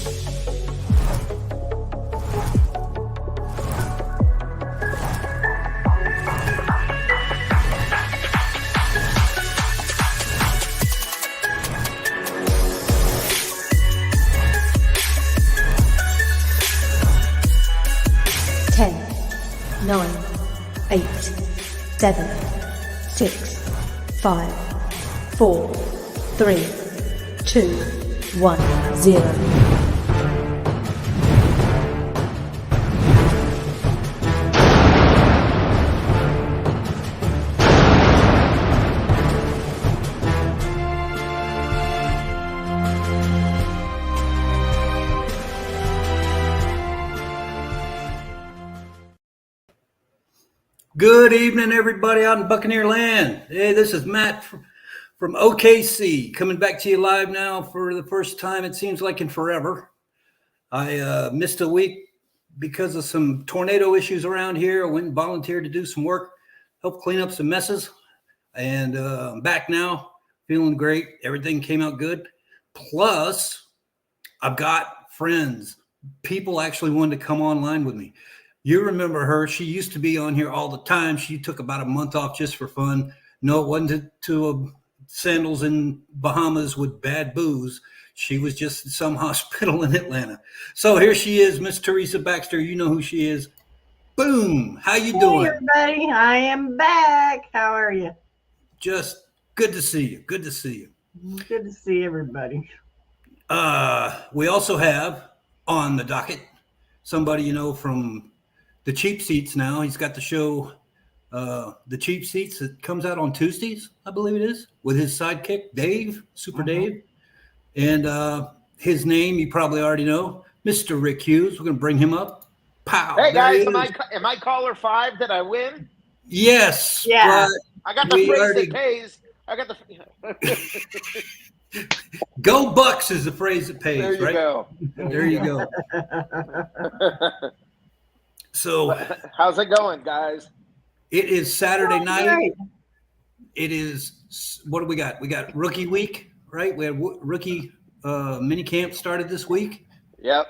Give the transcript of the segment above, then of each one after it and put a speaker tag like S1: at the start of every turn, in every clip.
S1: 10, 9, 8, 7, 6, 5, 4, 3, 2, 1, 0.
S2: Good evening, everybody out in Buccaneer land. Hey, this is Matt from OKC, coming back to you live now for the first time, it seems like in forever. I missed a week because of some tornado issues around here. I went and volunteered to do some work, help clean up some messes, and I'm back now, feeling great. Everything came out good. Plus, I've got friends. People actually wanted to come online with me. You remember her. She used to be on here all the time. She took about a month off just for fun. No, it wasn't to sandals in Bahamas with bad booze. She was just in some hospital in Atlanta. So here she is, Miss Teresa Baxter. You know who she is. Boom. How you doing?
S3: Hey, everybody. I am back. How are you?
S2: Just good to see you. Good to see you.
S3: Good to see everybody.
S2: We also have on the docket somebody you know from the Cheap Seats now. He's got the show, The Cheap Seats, that comes out on Tuesdays, I believe it is, with his sidekick, Dave, Super Dave. And his name you probably already know, Mr. Rick Hughes. We're going to bring him up. Pow.
S4: Hey, guys, am I caller 5? Did I win?
S2: Yes.
S3: Yeah.
S4: I got the phrase that pays. I got the...
S2: Go Bucs is the phrase that pays,
S4: There you
S2: right?
S4: go.
S2: There you go. So
S4: how's it going, guys?
S2: it is Saturday night.
S3: Great.
S2: It is, what do we got? We got rookie week, right? We had rookie mini camp started this week.
S4: Yep.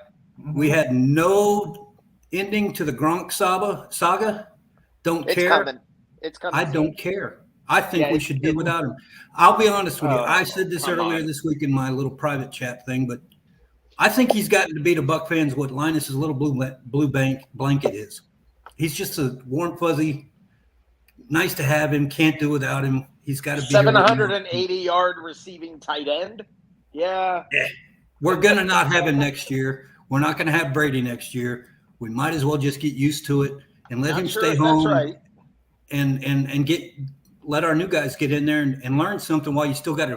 S2: We had no ending to the Gronk saga. Don't
S4: It's
S2: care.
S4: coming. It's coming.
S2: I don't care. I think
S4: Yeah,
S2: we should do without him. I'll be honest with you.
S4: Oh,
S2: I said this
S4: come
S2: earlier
S4: on.
S2: this week in my little private chat thing, but I think he's gotten to be to Buck fans what Linus's little blue blanket is. He's just a warm, fuzzy, nice to have him, can't do without him. He's got to be
S4: 780-yard receiving tight end. Yeah.
S2: We're going to not have him next year. We're not going to have Brady next year. We might as well just get used to it and let him stay home.
S4: That's right.
S2: And let our new guys get in there and learn something while you still got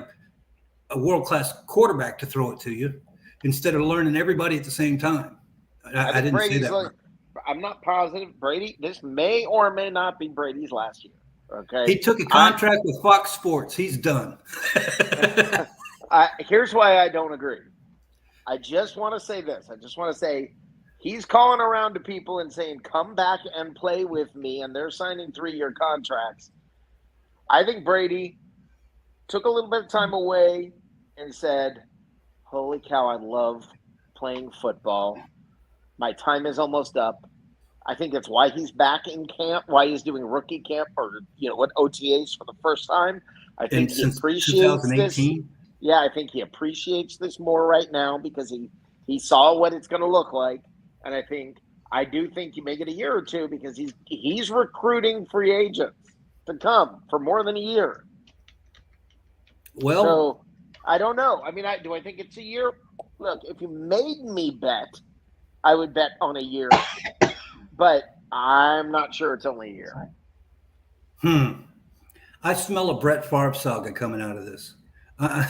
S2: a world-class quarterback to throw it to you instead of learning everybody at the same time. I didn't say that. Right.
S4: I'm not positive. Brady, this may or may not be Brady's last year. Okay.
S2: He took a contract with Fox Sports. He's done.
S4: Here's why I don't agree. I just want to say this. I just want to say he's calling around to people and saying, come back and play with me, and they're signing 3-year contracts. I think Brady took a little bit of time away and said, holy cow, I love playing football. My time is almost up. I think that's why he's back in camp, why he's doing rookie camp or, OTAs for the first time. I think he appreciates this. Yeah, I think he appreciates this more right now because he saw what it's going to look like. And I do think you make it a year or two because he's recruiting free agents to come for more than a year.
S2: Well,
S4: so I don't know. I mean, do I think it's a year? Look, if you made me bet, I would bet on a year, but I'm not sure it's only a year.
S2: I smell a Brett Favre saga coming out of this. I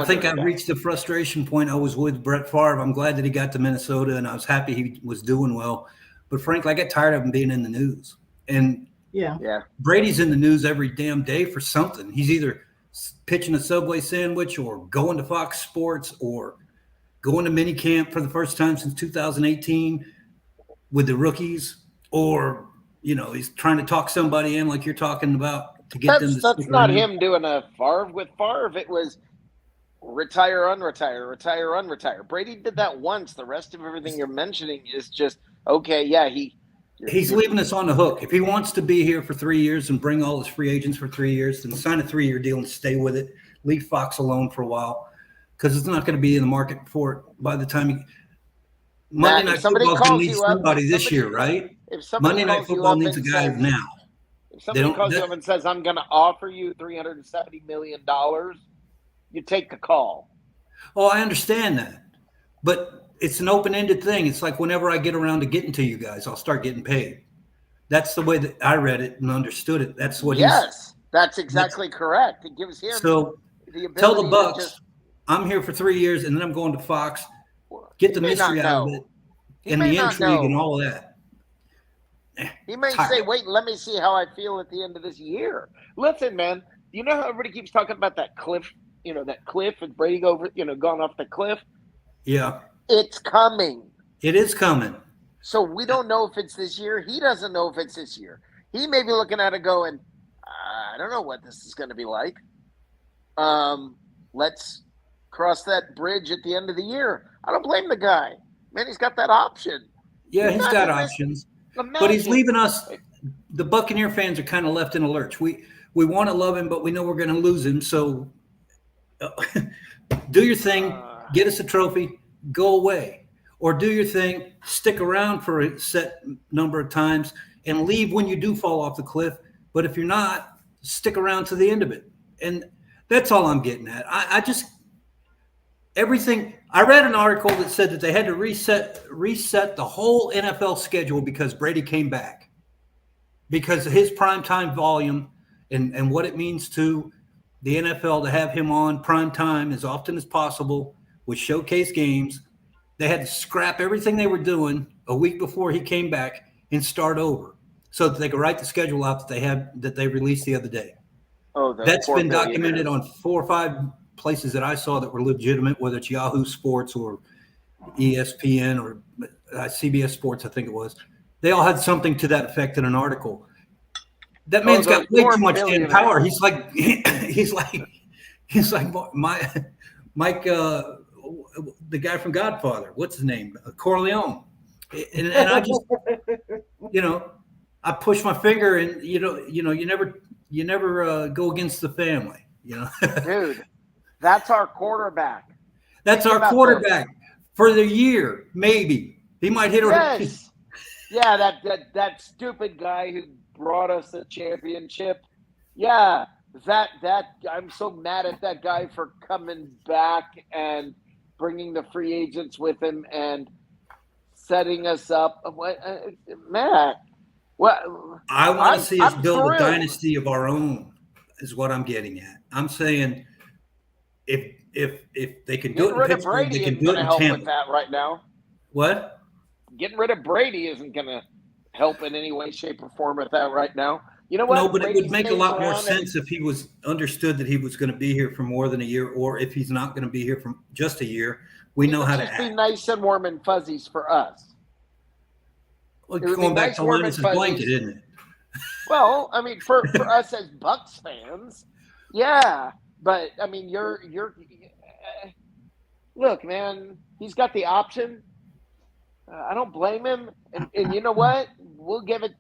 S2: think I've reached the frustration point. I was with Brett Favre. I'm glad that he got to Minnesota, and I was happy he was doing well. But frankly, I get tired of him being in the news. And
S3: yeah,
S2: Brady's in the news every damn day for something. He's either pitching a Subway sandwich or going to Fox Sports or going to minicamp for the first time since 2018 with the rookies, or he's trying to talk somebody in like you're talking about to get them to
S4: that's not him doing a Favre with Favre. It was retire, unretire. Brady did that once. The rest of everything you're mentioning is just okay. Yeah,
S2: he's leaving us on the hook. If he wants to be here for 3 years and bring all his free agents for 3 years, then sign a 3-year deal and stay with it. Leave Fox alone for a while because it's not going to be in the market for it by the time Monday Night Football can need somebody this year, right?
S4: If somebody
S2: Monday Night Football needs a guy now.
S4: If somebody calls you up and says, "I'm going to offer you $370 million," you take the call.
S2: Oh, I understand that, but it's an open-ended thing. It's like whenever I get around to getting to you guys, I'll start getting paid. That's the way that I read it and understood it. That's what.
S4: Yes, that's exactly correct. It gives him
S2: so.
S4: The ability
S2: tell the Bucs,
S4: just,
S2: I'm here for 3 years, and then I'm going to Fox. Get the mystery out of it, and the intrigue and all of that.
S4: He may say, "Wait, let me see how I feel at the end of this year." Listen, man, you know how everybody keeps talking about that cliff? You know, that cliff and Brady gone off the cliff?
S2: Yeah.
S4: It's coming.
S2: It is coming.
S4: So we don't know if it's this year. He doesn't know if it's this year. He may be looking at it going, I don't know what this is going to be like. Let's cross that bridge at the end of the year. I don't blame the guy. Man, he's got that option.
S2: Yeah, he's got options. But he's leaving us. The Buccaneer fans are kind of left in a lurch. We want to love him, but we know we're going to lose him. So do your thing, get us a trophy, go away. Or do your thing, stick around for a set number of times, and leave when you do fall off the cliff. But if you're not, stick around to the end of it. And that's all I'm getting at. Everything. I read an article that said that they had to reset the whole NFL schedule because Brady came back, because of his primetime volume and what it means to the NFL to have him on primetime as often as possible with showcase games. They had to scrap everything they were doing a week before he came back and start over so that they could write the schedule out that they released the other day.
S4: Oh,
S2: that's been documented on 4 or 5 places that I saw that were legitimate, whether it's Yahoo Sports or ESPN or CBS Sports, I think it was. They all had something to that effect in an article. That man's got way too much in power. He's like Mike, the guy from Godfather. What's his name? Corleone. And I just, I push my finger, and you never go against the family.
S4: Dude. That's our quarterback.
S2: That's our quarterback for the year, maybe. He might hit.
S4: Yes. Yeah, that stupid guy who brought us a championship. Yeah, that I'm so mad at that guy for coming back and bringing the free agents with him and setting us up. Matt,
S2: I want to see us build a dynasty of our own. Is what I'm getting at. I'm saying. If they can do it in Pittsburgh, they can do it in Tampa.
S4: With that right now.
S2: What?
S4: Getting rid of Brady isn't going to help in any way, shape, or form with that right now. You know what?
S2: No, but it would make a lot more sense if he was understood that he was going to be here for more than a year, or if he's not going to be here for just a year. We know how to act.
S4: Be nice and warm and fuzzies for us.
S2: Well, going back to Linus's blanket, isn't it?
S4: Well, I mean, for us as Bucs fans, yeah. But I mean, you're look, man. He's got the option. I don't blame him, and you know what? We'll give it.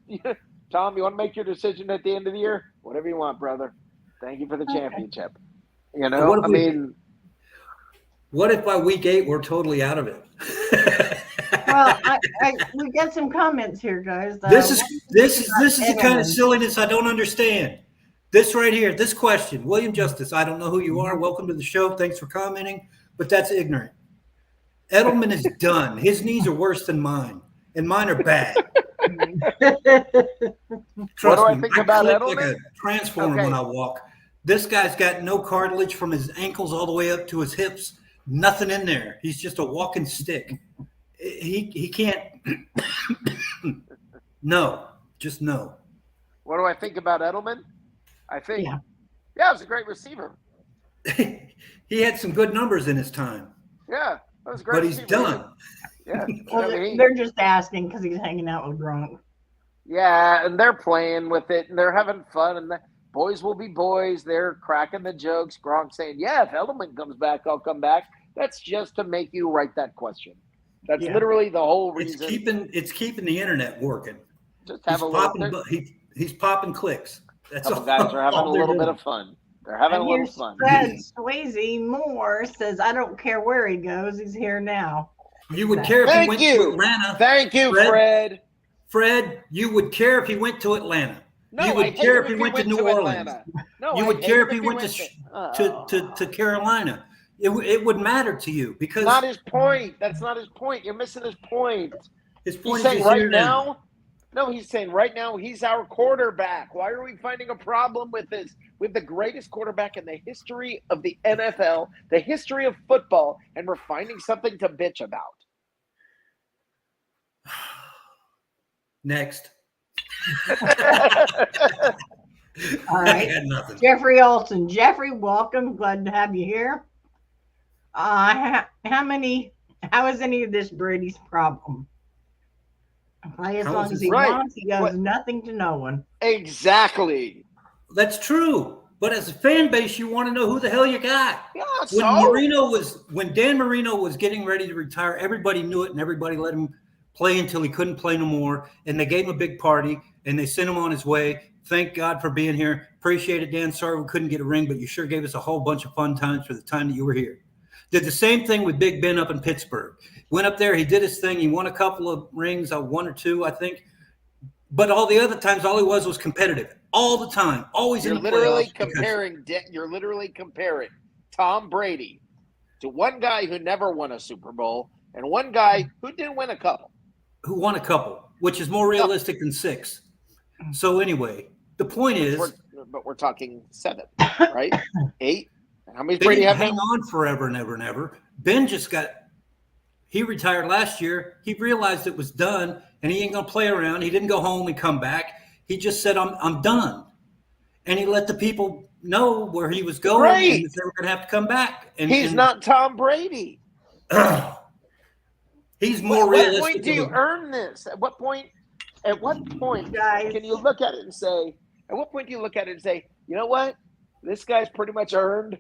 S4: Tom, you want to make your decision at the end of the year? Whatever you want, brother. Thank you for the championship.
S2: What if by week 8 we're totally out of it?
S3: Well, we get some comments here, guys.
S2: This is the kind of silliness I don't understand. This right here, this question, William Justice, I don't know who you are. Welcome to the show. Thanks for commenting, but that's ignorant. Edelman is done. His knees are worse than mine, and mine are bad. Trust
S4: what do I
S2: me,
S4: think about Edelman?
S2: Like a transformer when I walk. This guy's got no cartilage from his ankles all the way up to his hips. Nothing in there. He's just a walking stick. He can't. No, just no.
S4: What do I think about Edelman? I think, yeah, it was a great receiver.
S2: He had some good numbers in his time.
S4: Yeah, that was great.
S2: But he's done.
S4: Yeah,
S3: well, they're just asking because he's hanging out with Gronk.
S4: Yeah, and they're playing with it and they're having fun. boys will be boys. They're cracking the jokes. Gronk saying, yeah, if Edelman comes back, I'll come back. That's just to make you write that question. That's literally the whole reason.
S2: It's keeping the internet working.
S4: Just have
S2: He's popping clicks. That's
S4: all. Guys are having a little bit of fun. They're having a little fun.
S3: Fred Swayze Moore says, I don't care where he goes. He's here now.
S2: You would care if he went to Atlanta.
S4: Thank you, Fred.
S2: Fred, you would care if he went to Atlanta.
S4: No,
S2: you would care if he went to New Orleans.
S4: Atlanta. No,
S2: you would care if he went to Carolina. It would matter to you because
S4: not his point. That's not his point. You're missing his point.
S2: His point
S4: he's saying right now. No, he's saying right now he's our quarterback. Why are we finding a problem with this? With the greatest quarterback in the history of the NFL, the history of football, and we're finding something to bitch about.
S2: Next.
S3: All right. Jeffrey Olson. Jeffrey, welcome. Glad to have you here. How is any of this Brady's problem? As long as he wants, he goes nothing to no one.
S4: Exactly.
S2: That's true. But as a fan base, you want to know who the hell you got.
S4: Yeah,
S2: when Dan Marino was getting ready to retire, everybody knew it and everybody let him play until he couldn't play no more. And they gave him a big party and they sent him on his way. Thank God for being here. Appreciate it, Dan. Sorry we couldn't get a ring, but you sure gave us a whole bunch of fun times for the time that you were here. Did the same thing with Big Ben up in Pittsburgh. Went up there, he did his thing. He won a couple of rings, one or two, I think. But all the other times, all he was competitive. All the time. Always in the playoffs.
S4: You're literally comparing Tom Brady to one guy who never won a Super Bowl and one guy who didn't win a couple.
S2: Who won a couple, which is more realistic than 6. So anyway, the point is.
S4: But we're talking 7, right? 8. How many Brady have?
S2: Hang on forever and ever and ever. Ben he retired last year. He realized it was done, and he ain't gonna play around. He didn't go home and come back. He just said, "I'm done," and he let the people know where he was going and that they were gonna have to come back. And
S4: he's not Tom Brady.
S2: He's more realistic.
S4: At what point do you earn this? At what point, guys, can you look at it and say? At what point do you look at it and say, you know what? This guy's pretty much earned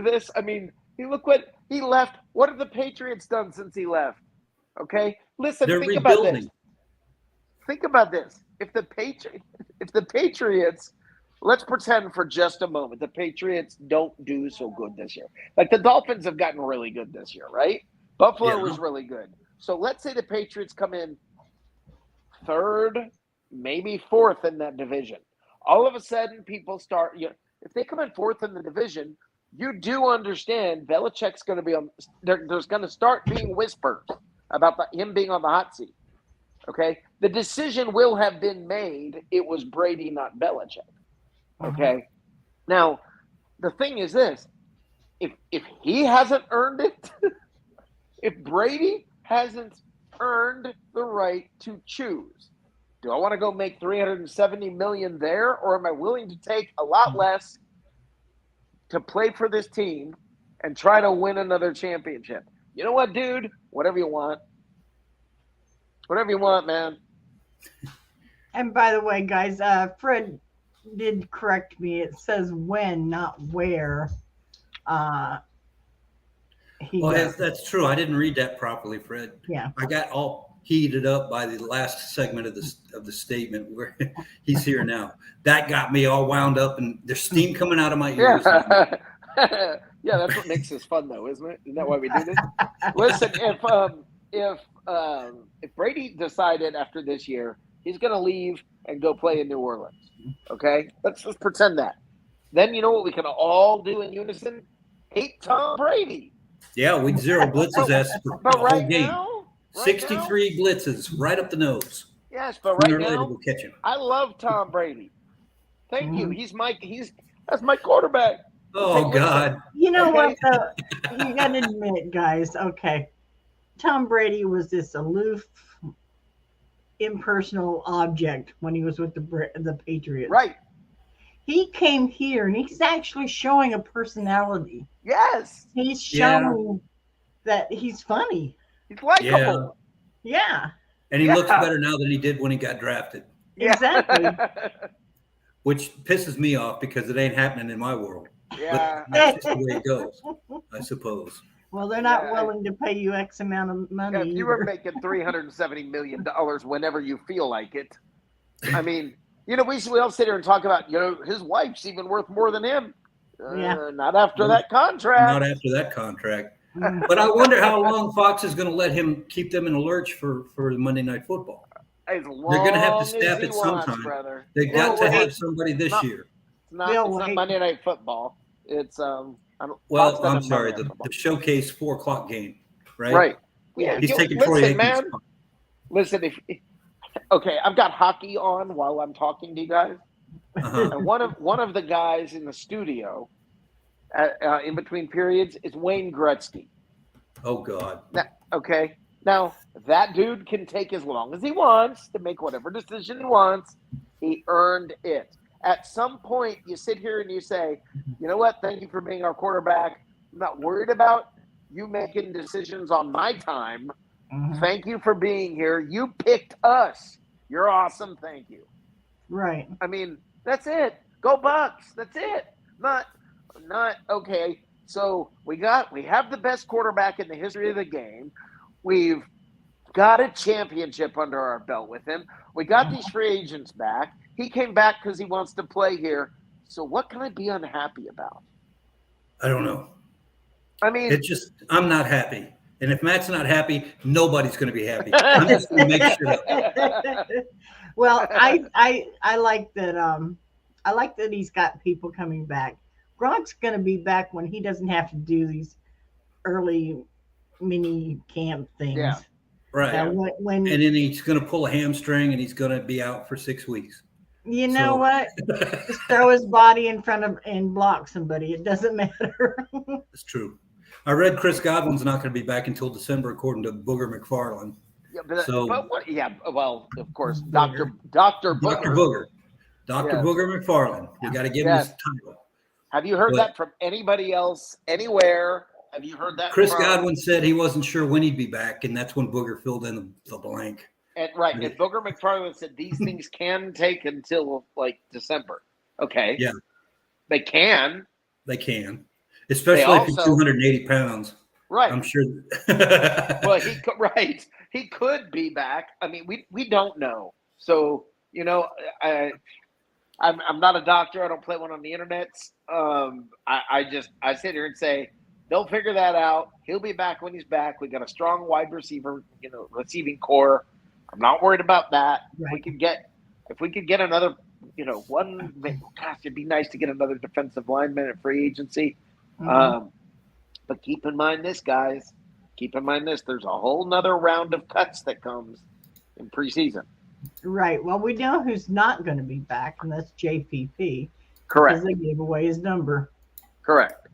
S4: this. I mean, look what he left. What have the Patriots done since he left? Okay, listen.
S2: They're
S4: think
S2: rebuilding.
S4: about this. Think about this. If the Patriots, let's pretend for just a moment, the Patriots don't do so good this year. Like the Dolphins have gotten really good this year, right? Buffalo was really good. So let's say the Patriots come in 3rd, maybe 4th in that division. All of a sudden, people start. If they come in 4th in the division, you do understand Belichick's going to be on. There's going to start being whispers about him being on the hot seat. Okay, the decision will have been made. It was Brady, not Belichick. Okay, now the thing is this: if he hasn't earned it, if Brady hasn't earned the right to choose, do I want to go make $370 million there, or am I willing to take a lot less to play for this team and try to win another championship? You know what, dude? Whatever you want. Whatever you want, man.
S3: And by the way, guys, Fred did correct me. It says when, not where.
S2: That's true. I didn't read that properly, Fred.
S3: Yeah.
S2: I got all heated up by the last segment of the statement where he's here now. That got me all wound up, and there's steam coming out of my ears.
S4: Yeah, that's what makes this fun, though, isn't it? Isn't that why we do this? Listen, if Brady decided after this year he's going to leave and go play in New Orleans, okay? Let's just pretend that. Then you know what we can all do in unison? Hate Tom Brady.
S2: Yeah, we'd zero Blitz's ass for the whole game.
S4: Now,
S2: 63 blitzes right up the nose.
S4: Yes, but right now,
S2: we'll catch him.
S4: I love Tom Brady. Thank you. That's my quarterback.
S2: Oh God.
S3: You know what though? You gotta admit, guys, okay. Tom Brady was this aloof, impersonal object when he was with the Patriots.
S4: Right.
S3: He came here and he's actually showing a personality.
S4: Yes.
S3: He's showing that he's funny.
S4: He's likable.
S3: Yeah.
S2: And he looks better now than he did when he got drafted.
S3: Exactly.
S2: which pisses me off because it ain't happening in my world.
S4: Yeah.
S2: But that's just the way it goes, I suppose.
S3: Well, they're not willing to pay you X amount of money.
S4: If you were making $370 million whenever you feel like it, I mean, we all sit here and talk about, his wife's even worth more than him. Not after that contract.
S2: Not after that contract. But I wonder how long Fox is going to let him keep them in a lurch for the Monday Night Football.
S4: They're
S2: going to have to staff it sometime.
S4: Brother.
S2: They got to have somebody this year.
S4: It's not Monday Night Football. It's
S2: I'm sorry, the showcase 4:00 game, right?
S4: Right. Yeah.
S2: He's taking Troy Aikman's
S4: man.
S2: spot.
S4: Listen, okay, I've got hockey on while I'm talking to you guys, and one of the guys in the studio, in between periods, is Wayne Gretzky.
S2: Oh God.
S4: Now that dude can take as long as he wants to make whatever decision he wants. He earned it. At some point, you sit here and you say, you know what? Thank you for being our quarterback. I'm not worried about you making decisions on my time. Thank you for being here. You picked us. You're awesome. Thank you.
S3: Right.
S4: I mean, that's it. Go Bucs. That's it. Not okay. So we have the best quarterback in the history of the game. We've got a championship under our belt with him. We got these free agents back. He came back because he wants to play here. So what can I be unhappy about?
S2: I don't know.
S4: I mean,
S2: I'm not happy. And if Matt's not happy, nobody's going to be happy. I'm just going to make sure.
S3: Well, I like that. I like that he's got people coming back. Gronk's going to be back when he doesn't have to do these early mini camp things.
S2: Yeah. Right.
S3: When
S2: and then he's going to pull a hamstring and he's going to be out for 6 weeks.
S3: You know what? Just throw his body in front of and block somebody. It doesn't matter.
S2: It's true. I read Chris Godwin's not going to be back until December, according to Booger McFarland.
S4: Yeah, well, of course, Dr. Booger.
S2: Dr. Booger McFarland. We got to give him his title.
S4: Have you heard that from anybody else anywhere? Have you heard that?
S2: Chris Godwin said he wasn't sure when he'd be back, and that's when Booger filled in the blank.
S4: And Booger McFarland said these things can take until like December. Okay.
S2: Yeah.
S4: They can.
S2: Especially if you're 280 pounds.
S4: Right.
S2: I'm sure.
S4: Well, he could be back. I mean, we don't know. So, I'm not a doctor. I don't play one on the internet. I sit here and say they'll figure that out. He'll be back when he's back. We got a strong wide receiver, receiving core. I'm not worried about that. Right. If we could get another, one. Gosh, it'd be nice to get another defensive lineman at free agency. But keep in mind this, guys. There's a whole nother round of cuts that comes in preseason.
S3: Right. Well, we know who's not going to be back, and that's JPP.
S4: Correct.
S3: Because they gave away his number.
S4: Correct.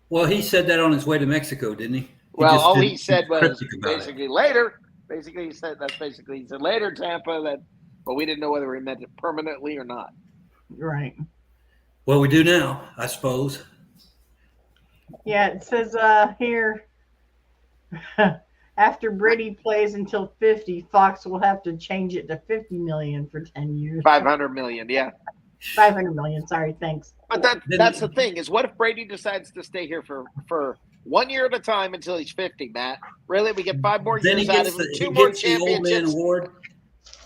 S2: Well, he said that on his way to Mexico, didn't he?
S4: All he said was basically later. Basically, he said later, Tampa, but we didn't know whether he meant it permanently or not.
S3: Right.
S2: Well, we do now, I suppose.
S3: Yeah, it says here, after Brady plays until 50, Fox will have to change it to $50 million for 10 years.
S4: $500 million, yeah.
S3: $500 million, sorry, thanks.
S4: But that's the thing, is what if Brady decides to stay here for 1 year at a time until he's 50, Matt? Really? We get 5 more years out of him, 2 more championships. The old man award.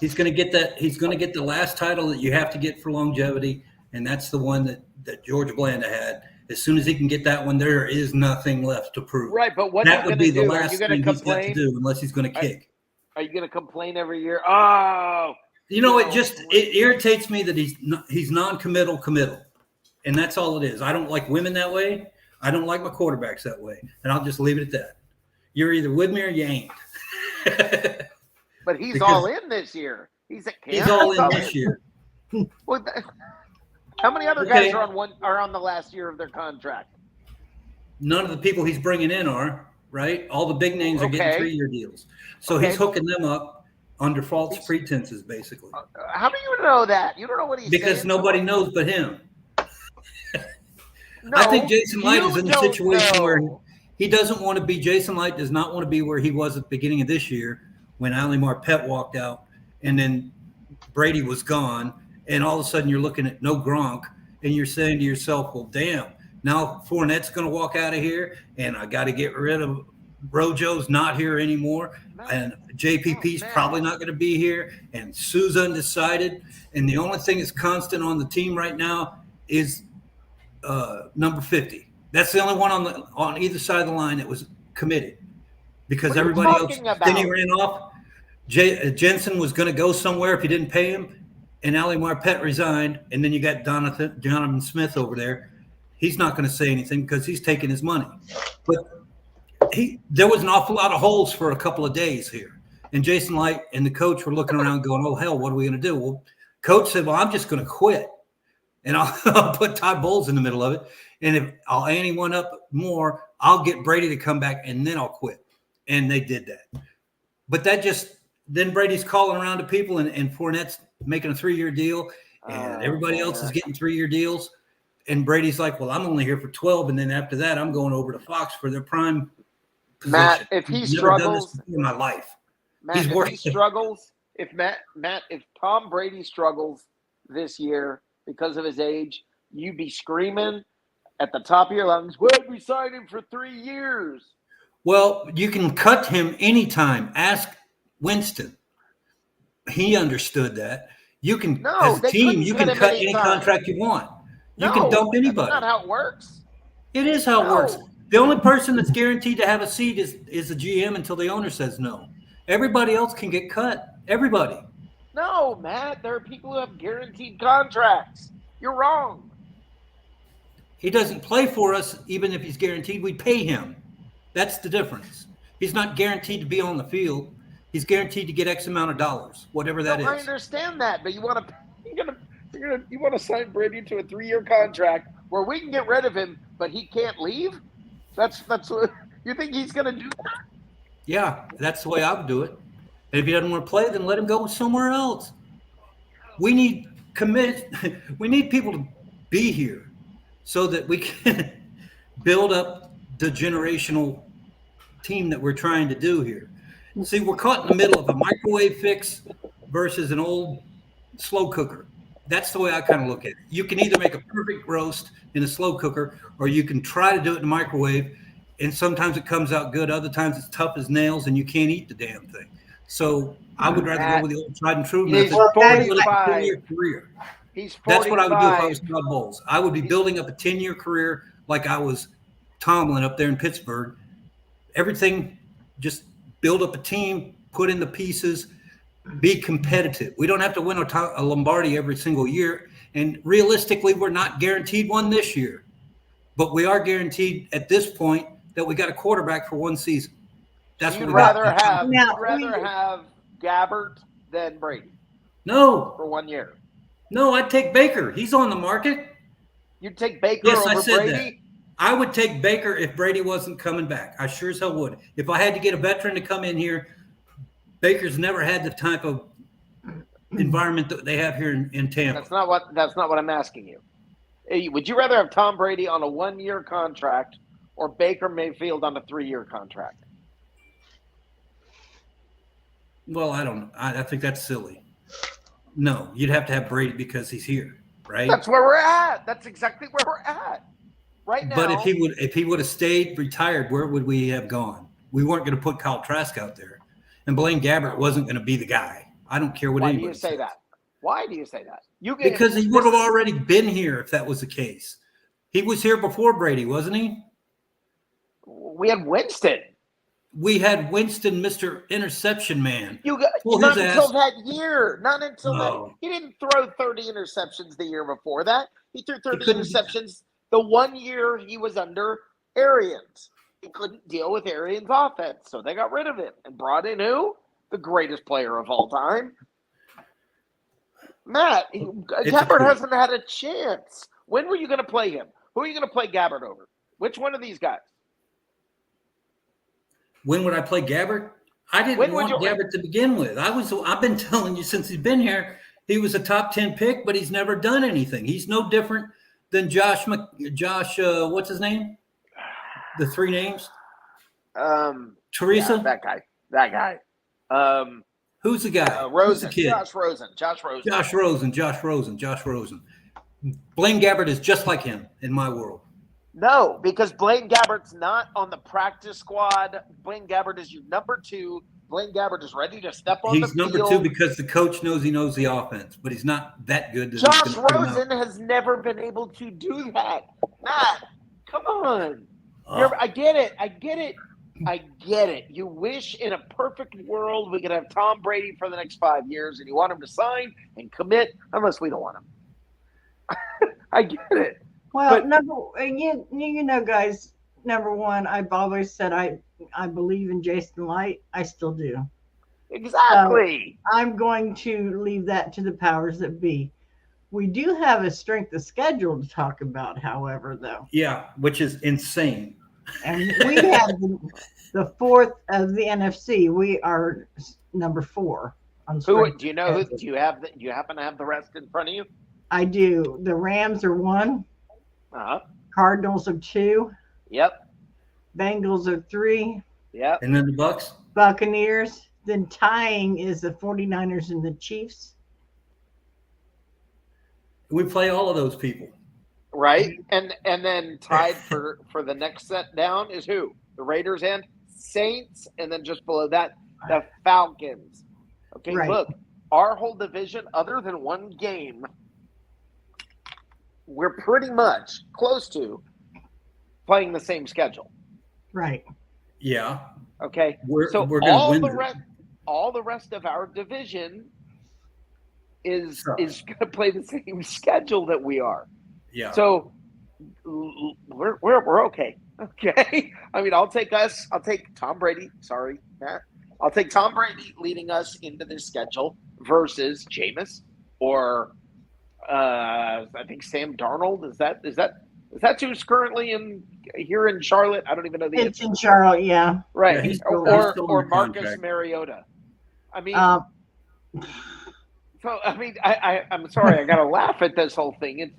S2: He's going to get that. He's going to get the last title that you have to get for longevity, and that's the one that George Blanda had. As soon as he can get that one, there is nothing left to prove.
S4: Right, but what
S2: that would be the
S4: do?
S2: last thing he's got to do, unless he's going to kick.
S4: Are you going to complain every year? Oh,
S2: it irritates me that he's non-committal, and that's all it is. I don't like women that way. I don't like my quarterbacks that way, and I'll just leave it at that. You're either with me or you ain't.
S4: But he's all in this year. He's
S2: all in this year.
S4: Well, how many other guys are on the last year of their contract?
S2: None of the people he's bringing in are, right? All the big names are getting 3-year deals. So he's hooking them up under false pretenses, basically.
S4: How do you know that? You don't know what he's saying.
S2: Because nobody knows but him. I think Jason Light is in a situation where he doesn't want to be. Jason Light does not want to be where he was at the beginning of this year when Ali Marpet walked out and then Brady was gone. and all of a sudden you're looking at no Gronk, and you're saying to yourself, well, damn, now Fournette's going to walk out of here, and I got to get rid of Rojo's not here anymore, and JPP's probably not going to be here, and Sue's undecided, and the only thing that's constant on the team right now is number 50. That's the only one on either side of the line that was committed, because everybody else. Then he ran off. Jensen was going to go somewhere if he didn't pay him, and Ali Marpet resigned, and then you got Donovan Smith over there. He's not going to say anything because he's taking his money. But there was an awful lot of holes for a couple of days here. And Jason Light and the coach were looking around going, oh, hell, what are we going to do? Well, coach said, well, I'm just going to quit. And I'll put Todd Bowles in the middle of it. And if I'll ante one up more, I'll get Brady to come back, and then I'll quit. And they did that. But then Brady's calling around to people, and Fournette's making a 3-year deal, and everybody else is getting 3-year deals. And Brady's like, well, I'm only here for 12, and then after that, I'm going over to Fox for their prime position.
S4: Matt, if he struggles
S2: in my life,
S4: Matt, if Tom Brady struggles this year because of his age, you'd be screaming at the top of your lungs, "Why'd we sign him for 3 years?"
S2: Well, you can cut him anytime. Ask Winston. He understood that. You can, as a team, you can cut any contract you want. You can dump anybody.
S4: That's not how it works.
S2: It is how it works. The only person that's guaranteed to have a seat is the GM until the owner says no. Everybody else can get cut. Everybody.
S4: No, Matt. There are people who have guaranteed contracts. You're wrong.
S2: He doesn't play for us even if he's guaranteed. We pay him. That's the difference. He's not guaranteed to be on the field. He's guaranteed to get X amount of dollars, whatever that is.
S4: I understand that, but you want to sign Brady to a 3-year contract where we can get rid of him, but he can't leave? That's what you think he's going to do that?
S2: Yeah, that's the way I would do it. And if he doesn't want to play, then let him go somewhere else. We need people to be here so that we can build up the generational team that we're trying to do here. See, we're caught in the middle of a microwave fix versus an old slow cooker. That's the way I kind of look at it. You can either make a perfect roast in a slow cooker, or you can try to do it in a microwave, and sometimes it comes out good. Other times it's tough as nails, and you can't eat the damn thing. So I would rather go with the old tried and true method.
S4: He's
S2: 10-year career.
S4: He's 45.
S2: That's what I would do if I was Todd Bowles. I would be building up a 10-year career like I was Tomlin up there in Pittsburgh. Everything, just build up a team, put in the pieces, be competitive. We don't have to win a Lombardi every single year. And realistically, we're not guaranteed one this year. But we are guaranteed at this point that we got a quarterback for one season. That's what
S4: you'd rather have Gabbert than Brady.
S2: No.
S4: For 1 year.
S2: No, I'd take Baker. He's on the market.
S4: You'd take Baker over
S2: I said
S4: Brady?
S2: That. I would take Baker if Brady wasn't coming back. I sure as hell would. If I had to get a veteran to come in here, Baker's never had the type of environment that they have here in Tampa.
S4: That's not what I'm asking you. Would you rather have Tom Brady on a 1-year contract or Baker Mayfield on a 3-year contract?
S2: Well, I don't know. I think that's silly. No, you'd have to have Brady because he's here, right?
S4: That's where we're at. That's exactly where we're at. Right now.
S2: But if he would have stayed retired, where would we have gone? We weren't going to put Kyle Trask out there, and Blaine Gabbert wasn't going to be the guy. I don't care what anybody says.
S4: Why do you say that? Why do you say that?
S2: Because he would have already been here if that was the case. He was here before Brady, wasn't he?
S4: We had Winston.
S2: We had Winston, Mr. Interception Man.
S4: Not until that year. Not until that. He didn't throw 30 interceptions the year before that. He threw 30 interceptions the 1 year he was under Arians. He couldn't deal with Arians' offense, so they got rid of him and brought in who? The greatest player of all time. Matt, Gabbert hasn't had a chance. When were you going to play him? Who are you going to play Gabbert over? Which one of these guys?
S2: When would I play Gabbert? I didn't want Gabbert to begin with. I've been telling you since he's been here, he was a top 10 pick, but he's never done anything. He's no different than Josh, what's his name? The 3 names?
S4: Yeah,
S2: Teresa?
S4: that guy.
S2: Who's the guy?
S4: Rosen.
S2: Who's the kid?
S4: Josh Rosen.
S2: Josh Rosen. Blaine Gabbert is just like him in my world.
S4: No, because Blaine Gabbert's not on the practice squad. Blaine Gabbert is your number 2. Blaine Gabbert is ready to step on the field.
S2: He's number 2 because the coach knows he knows the offense, but he's not that good.
S4: Josh Rosen has never been able to do that. Matt, come on. I get it. You wish in a perfect world we could have Tom Brady for the next 5 years, and you want him to sign and commit, unless we don't want him. I get it.
S3: Well, guys, number one, I've always said I believe in Jason Light. I still do.
S4: Exactly.
S3: So I'm going to leave that to the powers that be. We do have a strength of schedule to talk about, however, though.
S2: Yeah, which is insane.
S3: And we have the 4th of the NFC. We are number 4 on strength.
S4: Do you know who? Do you happen to have the rest in front of you?
S3: I do. The Rams are 1.
S4: Uh-huh.
S3: Cardinals are 2.
S4: Yep.
S3: Bengals are 3.
S4: Yep.
S2: And then the Bucs?
S3: Buccaneers. Then tying is the 49ers and the Chiefs.
S2: We play all of those people.
S4: Right. And then tied for the next set down is who? The Raiders and Saints. And then just below that, the Falcons. Okay,
S3: right.
S4: Look, our whole division, other than one game, we're pretty much close to playing the same schedule.
S3: Right.
S2: Yeah.
S4: Okay.
S2: We're
S4: all
S2: going to
S4: win. All the rest of our division is going to play the same schedule that we are.
S2: Yeah.
S4: So we're okay. Okay. I mean, I'll take Tom Brady. Sorry, Matt. I'll take Tom Brady leading us into this schedule versus Jameis or I think Sam Darnold. Is that who's currently here in Charlotte? I don't even know the
S3: answer. In Charlotte, yeah.
S4: Right.
S2: Yeah,
S4: or Marcus Mariota. I mean, so I mean, I'm sorry, I got to laugh at this whole thing.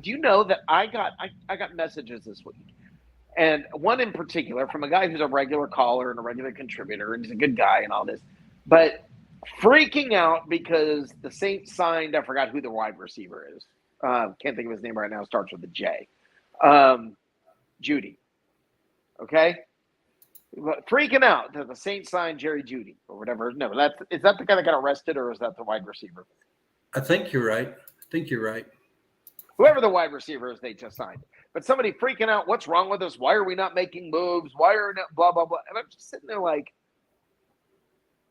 S4: Do you know that I got messages this week, and one in particular from a guy who's a regular caller and a regular contributor, and he's a good guy and all this, but freaking out because the Saints signed, I forgot who the wide receiver is. Can't think of his name right now. Starts with a J. Judy. Okay. Freaking out that the Saints signed Jerry Judy or whatever. No, is that the guy that got arrested, or is that the wide receiver?
S2: I think you're right.
S4: Whoever the wide receiver is, they just signed. But somebody freaking out, what's wrong with us? Why are we not making moves? Why are not blah, blah, blah? And I'm just sitting there like,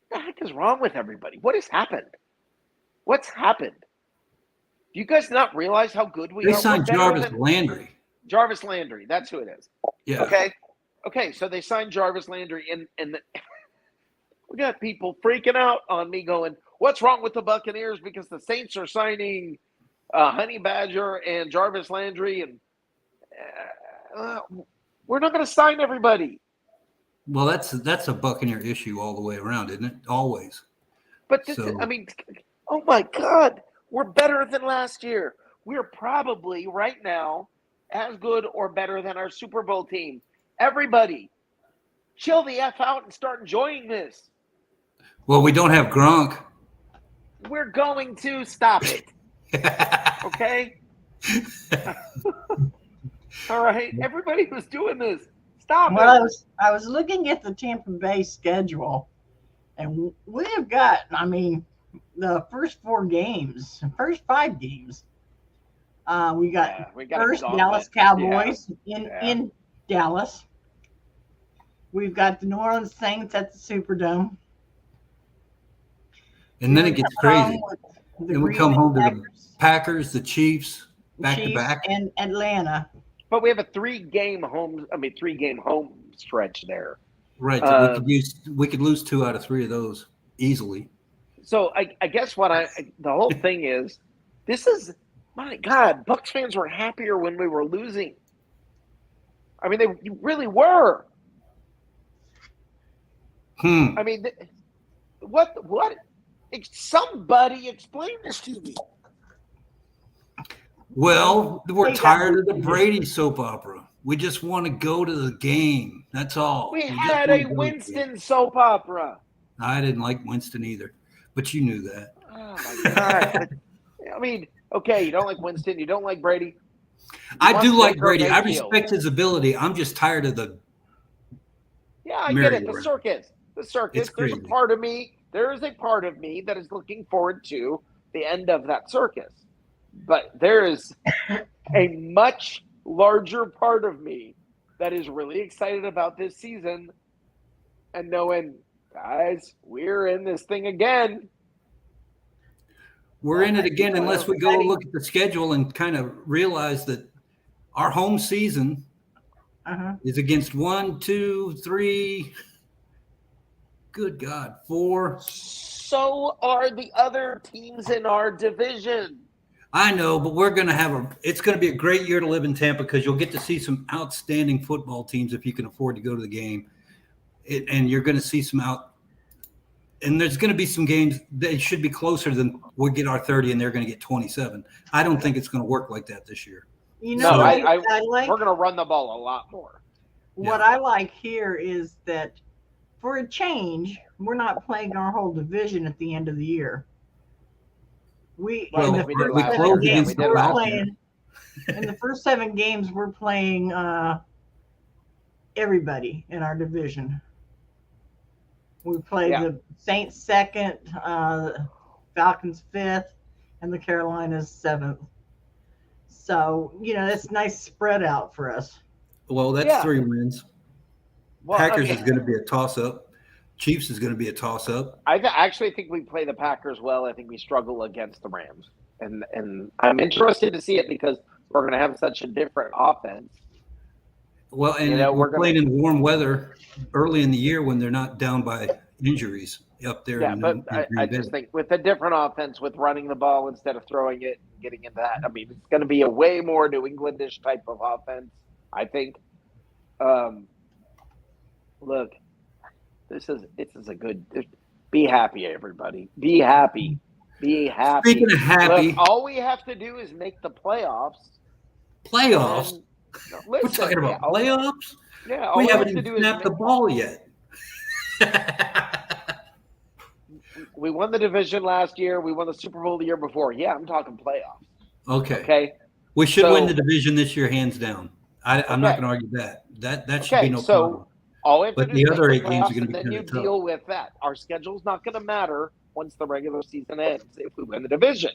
S4: what the heck is wrong with everybody? What has happened? What's happened? Do you guys not realize how good we are?
S2: They signed Jarvis Landry.
S4: Jarvis Landry, that's who it is.
S2: Yeah.
S4: Okay, so they signed Jarvis Landry, and we got people freaking out on me going, what's wrong with the Buccaneers because the Saints are signing Honey Badger and Jarvis Landry, and we're not going to sign everybody.
S2: Well, that's a Buccaneer issue all the way around, isn't it? Always.
S4: But oh my God, we're better than last year. We're probably right now as good or better than our Super Bowl team. Everybody, chill the F out and start enjoying this.
S2: Well, we don't have Gronk.
S4: We're going to stop it. Okay? All right. Everybody who's doing this, stop it.
S3: I was looking at the Tampa Bay schedule, and we have got, the first 5 games. We got first Dallas Cowboys in Dallas. We've got the New Orleans Saints at the Superdome.
S2: And then it gets crazy. Then we come home to the Packers, the Chiefs, back to back.
S3: And Atlanta.
S4: But we have a 3-game home stretch there.
S2: Right. We could lose 2 out of 3 of those easily.
S4: So I guess the whole thing is, this is, my God, Bucs fans were happier when we were losing. I mean, they really were. I mean, what? Somebody explain this to me.
S2: Well, we're tired of the Brady soap opera. We just want to go to the game. That's all.
S4: We had a Winston soap opera.
S2: I didn't like Winston either, but you knew that.
S4: Oh my God! I mean, okay, you don't like Winston, you don't like Brady.
S2: I do like Brady. I respect his ability. I'm just tired of the.
S4: Yeah, I get it. The circus. There's a part of me. There is a part of me that is looking forward to the end of that circus, but there is a much larger part of me that is really excited about this season and knowing, guys, we're in this thing again.
S2: We're in it again unless we go look at the schedule and kind of realize that our home season is against 1, 2, 3. Good God, 4.
S4: So are the other teams in our division.
S2: I know, but we're going to it's going to be a great year to live in Tampa because you'll get to see some outstanding football teams if you can afford to go to the game. And you're going to see and there's going to be some games that should be closer than we'll get our 30 and they're going to get 27. I don't think it's going to work like that this year.
S3: You know,
S4: so we're going to run the ball a lot more.
S3: What I like here is that for a change, we're not playing our whole division at the end of the year. In the first 7 games, we're playing everybody in our division. We played the Saints 2nd, Falcons 5th, and the Carolinas 7th. So, that's a nice spread out for us.
S2: Well, that's 3 wins. Well, Packers is going to be a toss-up. Chiefs is going to be a toss-up.
S4: I actually think we play the Packers well. I think we struggle against the Rams. And I'm interested to see it because we're going to have such a different offense.
S2: Well, and we're playing in warm weather early in the year when they're not down by injuries up there.
S4: Yeah, but I just think with a different offense, with running the ball instead of throwing it and getting into that, I mean, it's going to be a way more New Englandish type of offense, I think. Look, this is a good – be happy, everybody. Be happy. Be happy.
S2: Speaking of happy.
S4: Look, all we have to do is make the playoffs.
S2: Playoffs? We're talking about playoffs?
S4: Yeah.
S2: We haven't even snapped the ball yet.
S4: We won the division last year. We won the Super Bowl the year before. Yeah, I'm talking playoffs.
S2: Okay. We should win the division this year, hands down. I'm not going to argue that. That should be no problem.
S4: All we have to do
S2: the
S4: is
S2: other
S4: make
S2: 8 games are going to be
S4: and then you
S2: tough.
S4: deal with that. Our schedule's not going to matter once the regular season ends if we win the division.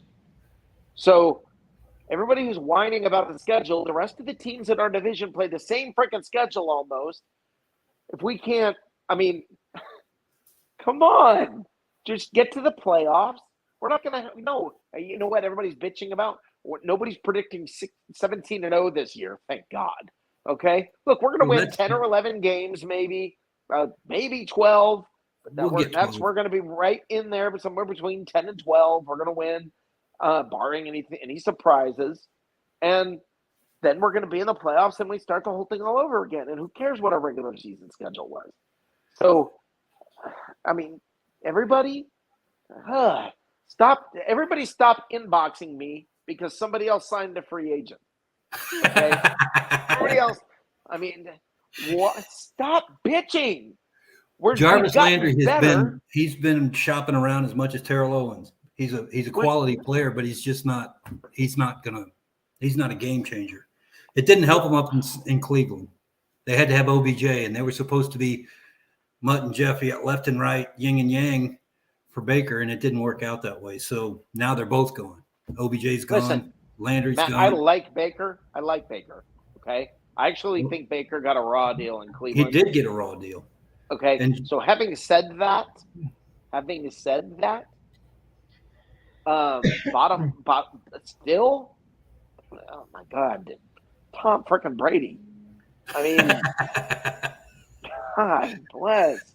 S4: So everybody who's whining about the schedule, the rest of the teams in our division play the same freaking schedule almost. If we can't, I mean, come on. Just get to the playoffs. We're not going to – no. You know what everybody's bitching about? Nobody's predicting 17-0 this year, thank God. Okay? Look, we're going to win 10 or 11 games maybe, maybe 12. But we're going to be right in there, but somewhere between 10 and 12. We're going to win, barring any surprises. And then we're going to be in the playoffs and we start the whole thing all over again. And who cares what our regular season schedule was? So, I mean, everybody stop inboxing me because somebody else signed a free agent. Okay? Everybody else, I mean, what? Stop bitching.
S2: Jarvis Landry he's been shopping around as much as Terrell Owens. He's a quality player, but he's not a game changer. It didn't help him up in Cleveland. They had to have OBJ, and they were supposed to be Mutt and Jeffy left and right, yin and yang for Baker, and it didn't work out that way. So now they're both gone. OBJ's gone. Listen, Landry's
S4: Matt,
S2: gone.
S4: I like Baker. Okay. I actually think Baker got a raw deal in Cleveland.
S2: He did get a raw deal.
S4: Okay.
S2: And
S4: so having said that, still, oh my God, Tom frickin' Brady. I mean, God bless.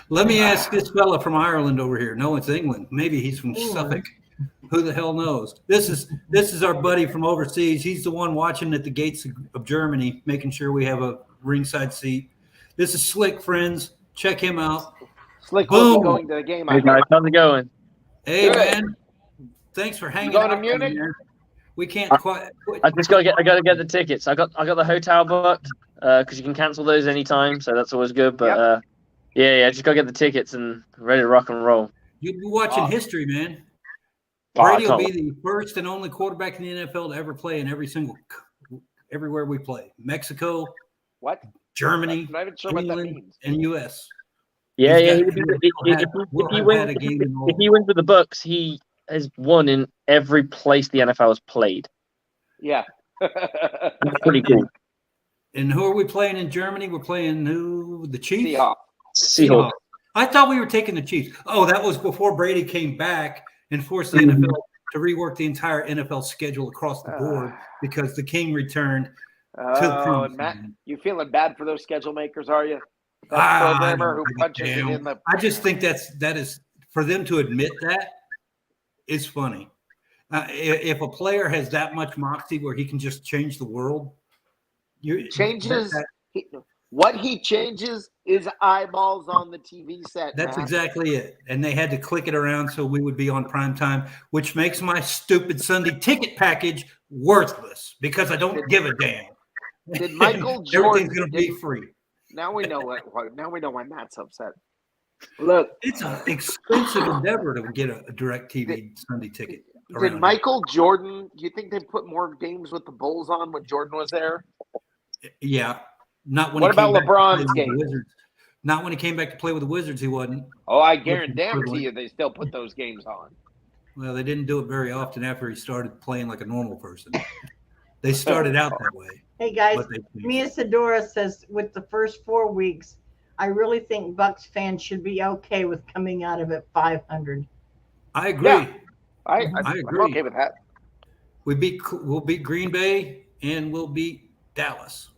S2: Let me ask this fella from Ireland over here. No, it's England. Maybe he's from Suffolk. Who the hell knows? This is our buddy from overseas. He's the one watching at the gates of Germany, making sure we have a ringside seat. This is Slick, friends. Check him out.
S4: Slick will be going to the game.
S5: Hey guys, how's it going?
S2: Hey, good. Man. Thanks for hanging out.
S4: Going to Munich?
S2: We can't quite.
S5: I gotta get the tickets. I got the hotel booked because you can cancel those anytime, so that's always good. But Yeah. Just go get the tickets and ready to rock and roll.
S2: You'll be watching history, man.
S5: Oh, I
S2: Brady will
S5: can't
S2: be the first and only quarterback in the NFL to ever play in everywhere we play. Mexico,
S4: What?
S2: Germany,
S4: I'm not even sure what that
S2: England,
S4: means.
S2: and U.S.
S5: Yeah,
S2: He's
S5: yeah.
S2: got-
S5: If he wins,
S2: had a game in all
S5: if he wins with the Bucs, he has won in every place the NFL has played.
S4: Yeah.
S5: That's pretty cool.
S2: And who are we playing in Germany? We're playing the Chiefs?
S5: Seahawks.
S2: I thought we were taking the Chiefs. Oh, that was before Brady came back and forced the
S5: Mm-hmm.
S2: NFL to rework the entire NFL schedule across the board because the king returned to the promised
S4: Matt,
S2: land.
S4: you feeling bad for those schedule makers, are you? That
S2: I
S4: programmer
S2: don't
S4: who
S2: give a
S4: punches it
S2: damn.
S4: in the.
S2: I just think that is for them to admit that is funny. If a player has that much moxie where he can just change the world,
S4: What he changes is eyeballs on the TV set.
S2: That's
S4: Matt.
S2: exactly it. And they had to click it around so we would be on prime time, which makes my stupid Sunday ticket package worthless because I don't give a damn.
S4: Did Michael Jordan?
S2: Everything's going to be free.
S4: Now we know what. Now we know why Matt's upset. Look,
S2: it's an expensive endeavor to get a direct TV Sunday ticket.
S4: Did Michael Jordan? Do you think they put more games with the Bulls on when Jordan was there?
S2: Yeah, not when.
S4: What about LeBron's game?
S2: Not when he came back to play with the Wizards. He wasn't.
S4: Oh, I guarantee you, they still put those games on.
S2: Well, they didn't do it very often after he started playing like a normal person. They started out that way.
S3: Hey guys, Mia Sedora says with the first 4 weeks, I really think Bucs fans should be okay with coming out of it 500.
S2: I agree.
S4: Yeah, I agree. I'm okay with that.
S2: We'll beat Green Bay and we'll beat Dallas.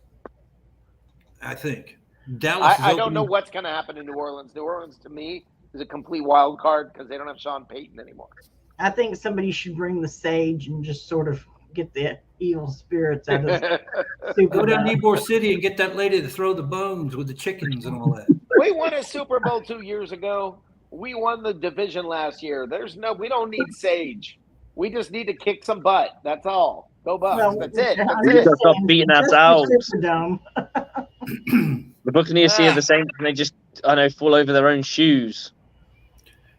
S2: I think Dallas.
S4: I don't know what's going to happen in New Orleans. New Orleans, to me, is a complete wild card because they don't have Sean Payton anymore.
S3: I think somebody should bring the sage and just sort of get the evil spirits out of
S2: Go down to Ybor City and get that lady to throw the bones with the chickens and all that.
S4: We won a Super Bowl 2 years ago. We won the division last year. We don't need sage. We just need to kick some butt. That's all. Go Bucs.
S3: Well,
S4: that's it.
S5: We gotta stop beating ourselves.
S3: The
S5: Buccaneers see the same. They just, fall over their own shoes.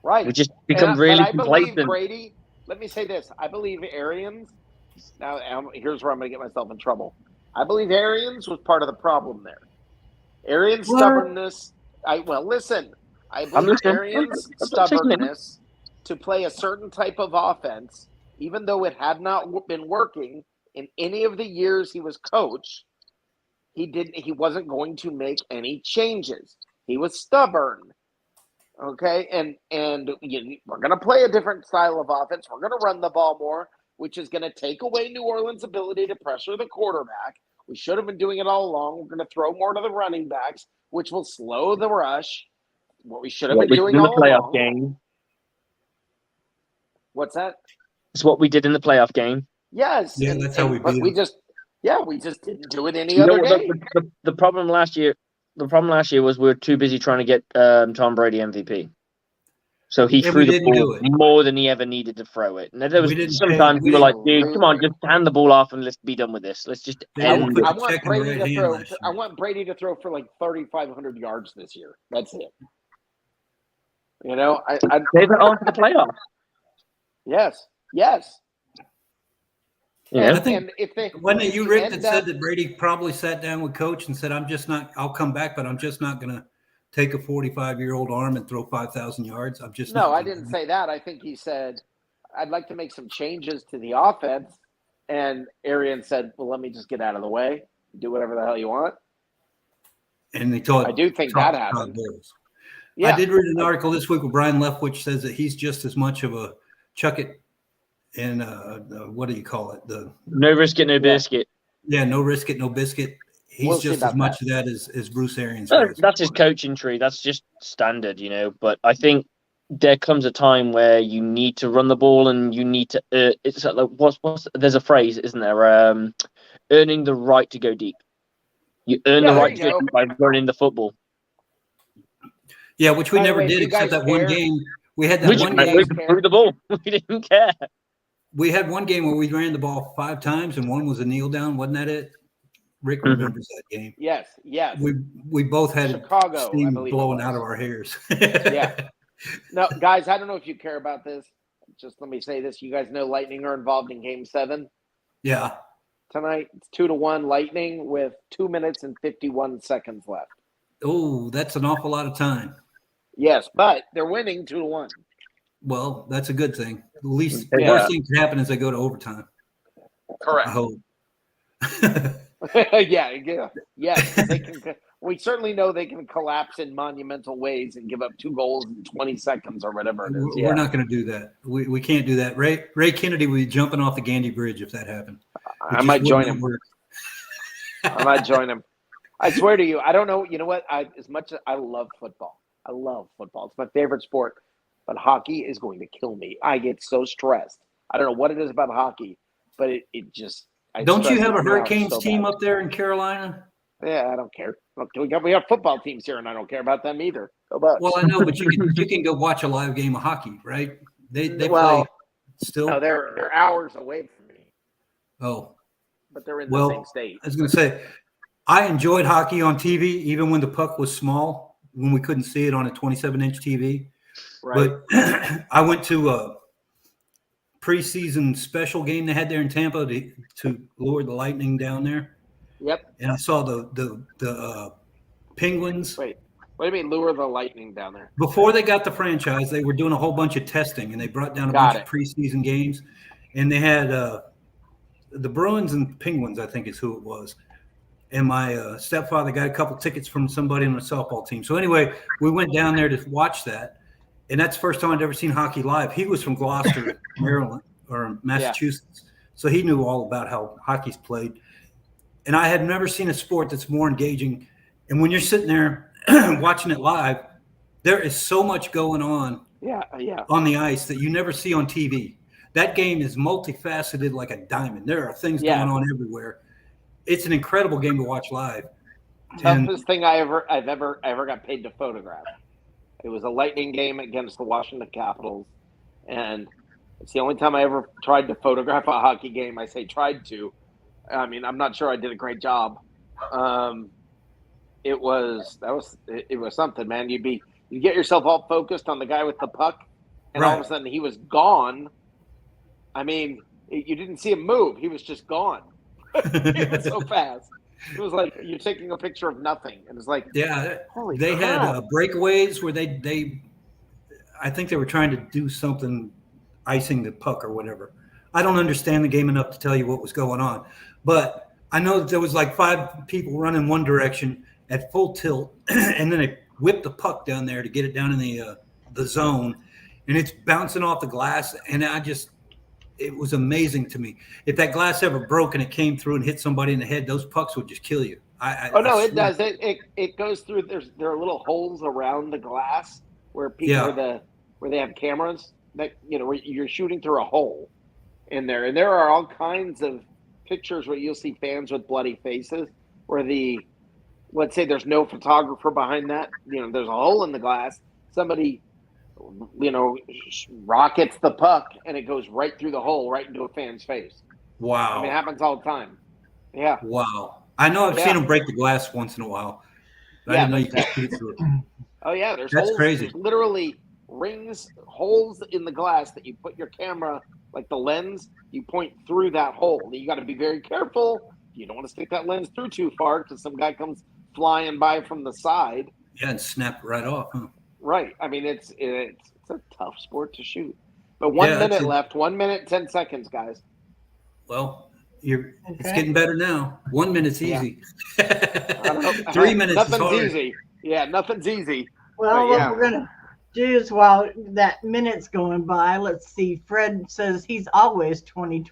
S4: Right.
S5: We just become really complacent.
S4: Brady. Let me say this. I believe Arians. Now, here's where I'm going to get myself in trouble. I believe Arians was part of the problem there. Arians' stubbornness. Listen. I believe Arians' stubbornness to play a certain type of offense, even though it had not been working in any of the years he was coach, he wasn't going to make any changes. He was stubborn. Okay, and we're going to play a different style of offense. We're going to run the ball more, which is going to take away New Orleans' ability to pressure the quarterback. We should have been doing it all along. We're going to throw more to the running backs, which will slow the rush. What we should have been doing all along.
S5: Game.
S4: What's that?
S5: It's what we did in the playoff game.
S4: Yes.
S2: Yeah, that's how we beat
S4: we just didn't do it any other game.
S5: The problem last year was we were too busy trying to get Tom Brady MVP. So he threw the ball more than he ever needed to throw it. And there was sometimes we were like, dude, come on, just hand the ball off and let's be done with this. Let's just end it.
S4: I want Brady to throw for like 3,500 yards this year. That's it. Save
S5: it on for the playoffs.
S4: Yes.
S5: Yeah.
S2: I think wasn't it you, Rick, that said that Brady probably sat down with coach and said, I'll come back, but I'm just not going to take a 45-year-old arm and throw 5,000 yards.
S4: I didn't say that. I think he said, I'd like to make some changes to the offense. And Arian said, well, let me just get out of the way. Do whatever the hell you want.
S2: And I
S4: do think that happened.
S2: Yeah. I did read an article this week where Brian Leftwich says that he's just as much of a chuck it and what do you call it?
S5: No risk it, no biscuit.
S2: Yeah, no risk it, no biscuit. He's just as much of that as Bruce Arians.
S5: That's his coaching tree. That's just standard, But I think there comes a time where you need to run the ball and you need to. It's like there's a phrase, isn't there? Earning the right to go deep. You earn the right to go deep by running the football.
S2: Yeah, which we never did except that one game. We had that one game.
S5: We threw the ball. We didn't care.
S2: We had one game where we ran the ball 5 times and one was a kneel down. Wasn't that it? Rick remembers that game.
S4: Yes.
S2: We both had
S4: Chicago,
S2: steam
S4: I believe
S2: blowing out of our hairs.
S4: Yeah. No, guys, I don't know if you care about this. Just let me say this. You guys know Lightning are involved in Game 7
S2: Yeah.
S4: tonight. It's 2-1 Lightning with 2 minutes and 51 seconds left.
S2: Oh, that's an awful lot of time.
S4: Yes, but they're winning 2-1.
S2: Well, that's a good thing. The worst thing can happen is they go to overtime.
S4: Correct.
S2: I hope.
S4: yeah. They can. We certainly know they can collapse in monumental ways and give up 2 goals in 20 seconds or whatever it is.
S2: We're not going to do that. We can't do that. Ray Kennedy would be jumping off the Gandy Bridge if that happened.
S4: I might join him. I might join him. I swear to you, I don't know. You know what? As much as I love football. It's my favorite sport. But hockey is going to kill me. I get so stressed. I don't know what it is about hockey, but it just.
S2: Don't you have a Hurricanes team up there in Carolina?
S4: Yeah, I don't care. We have football teams here, and I don't care about them either. Go Bucs.
S2: Well, I know, but you can go watch a live game of hockey, right? They play still.
S4: No, they're hours away from me.
S2: Oh,
S4: but they're in the same state.
S2: I was going to say, I enjoyed hockey on TV, even when the puck was small, when we couldn't see it on a 27-inch TV. Right. But I went to a preseason special game they had there in Tampa to lure the Lightning down there.
S4: Yep.
S2: And I saw the Penguins.
S4: Wait, what do you mean lure the Lightning down there?
S2: Before they got the franchise, they were doing a whole bunch of testing, and they brought down a bunch of preseason games. And they had the Bruins and Penguins, I think is who it was. And my stepfather got a couple tickets from somebody on the softball team. So anyway, we went down there to watch that. And that's the first time I'd ever seen hockey live. He was from Gloucester, Maryland, or Massachusetts. Yeah. So he knew all about how hockey's played. And I had never seen a sport that's more engaging. And when you're sitting there watching it live, there is so much going on on the ice that you never see on TV. That game is multifaceted like a diamond. There are things going on everywhere. It's an incredible game to watch live.
S4: Toughest thing I ever got paid to photograph. It was a Lightning game against the Washington Capitals, and it's the only time I ever tried to photograph a hockey game. I say tried to. I mean, I'm not sure I did a great job. It was something, man. You get yourself all focused on the guy with the puck, and all of a sudden he was gone. I mean, you didn't see him move; he was just gone. It was so fast. It was like you're taking a picture of nothing, and it's like,
S2: they had breakaways where I think they were trying to do something, icing the puck or whatever. I don't understand the game enough to tell you what was going on, but I know that there was like 5 people running one direction at full tilt, and then they whipped the puck down there to get it down in the zone, and it's bouncing off the glass, and it was amazing to me. If that glass ever broke and it came through and hit somebody in the head, those pucks would just kill you.
S4: It does. It goes through. There are little holes around the glass where people where they have cameras that where you're shooting through a hole in there, and there are all kinds of pictures where you'll see fans with bloody faces. Where let's say there's no photographer behind that. There's a hole in the glass. Somebody rockets the puck and it goes right through the hole, right into a fan's face.
S2: Wow.
S4: I mean, it happens all the time. Yeah.
S2: Wow. I know I've seen them break the glass once in a while. But I didn't know you could shoot through it.
S4: Oh, yeah. That's
S2: holes. Crazy.
S4: There's literally holes in the glass that you put your camera, like the lens, you point through that hole. You got to be very careful. You don't want to stick that lens through too far because some guy comes flying by from the side.
S2: Yeah, and snap it right off, huh?
S4: Right. I mean, it's a tough sport to shoot. But 1 minute left. 1 minute, 10 seconds, guys.
S2: Well, it's getting better now. 1 minute's easy. 3 minutes
S4: nothing's
S2: is hard.
S4: Easy. Yeah, nothing's easy.
S3: Well, what we're going to do is while that minute's going by, let's see. Fred says he's always 20.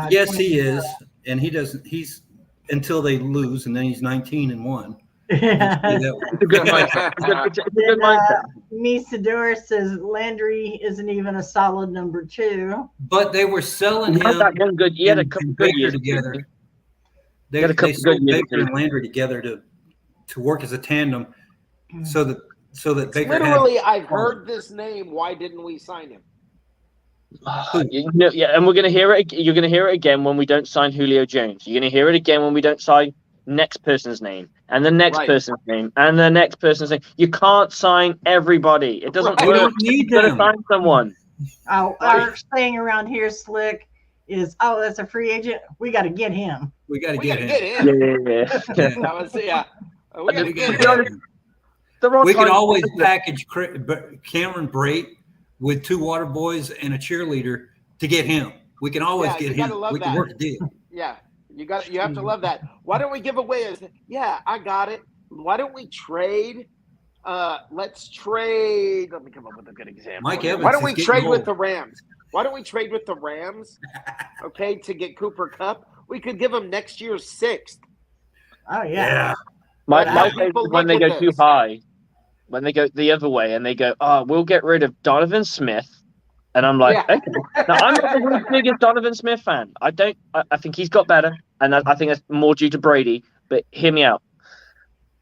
S2: Yes, he is. And he doesn't. He's until they lose, and then he's 19-1.
S5: It's a good mindset. It's a good mindset.
S3: Misador says Landry isn't even a solid number 2.
S2: But they were selling him.
S5: He had a couple good years
S2: together. They sold Baker and Landry together to work as a tandem, so that Baker.
S4: Literally, I've heard this name. Why didn't we sign him?
S5: And we're going to hear it. You're going to hear it again when we don't sign Julio Jones. You're going to hear it again when we don't sign next person's name, and the next
S4: Right.
S5: person's name, and the next person's name. You can't sign everybody. It doesn't
S4: Right.
S5: work.
S2: We don't need
S5: You got to
S2: them.
S5: sign someone.
S3: Our saying around here, Slick, is, oh, that's a free agent. We got to get him.
S2: We got to
S4: We
S2: get
S4: gotta
S2: him.
S4: get in.
S5: Yeah.
S2: Yeah.
S4: I was, yeah. We gotta
S2: We
S4: get
S2: gotta
S4: in.
S2: have him.
S5: There are
S2: We could
S5: times-
S2: always package Cameron Brate with 2 water boys and a cheerleader to get him. We can always
S4: Yeah,
S2: get
S4: you gotta
S2: him.
S4: love
S2: We can
S4: that.
S2: work a deal.
S4: Yeah, you have to love that. Why don't we give away a? Yeah, I got it. Why don't we trade? Let's trade. Let me come up with a good example.
S2: Mike
S4: here.
S2: Evans
S4: Why don't
S2: is
S4: we
S2: getting
S4: trade with
S2: old.
S4: the Rams? Why don't we trade with the Rams? Okay, to get Cooper Kupp, we could give him next year's 6th.
S3: Oh, yeah.
S5: My
S4: How
S5: favorite
S4: people
S5: is when
S4: look
S5: they
S4: at
S5: go too
S4: this.
S5: high, when they go the other way, and they go, "Oh, we'll get rid of Donovan Smith," and I'm like,
S4: Yeah.
S5: "Okay." Now I'm not the world's biggest Donovan Smith fan. I think he's got better, and I think that's more due to Brady. But hear me out.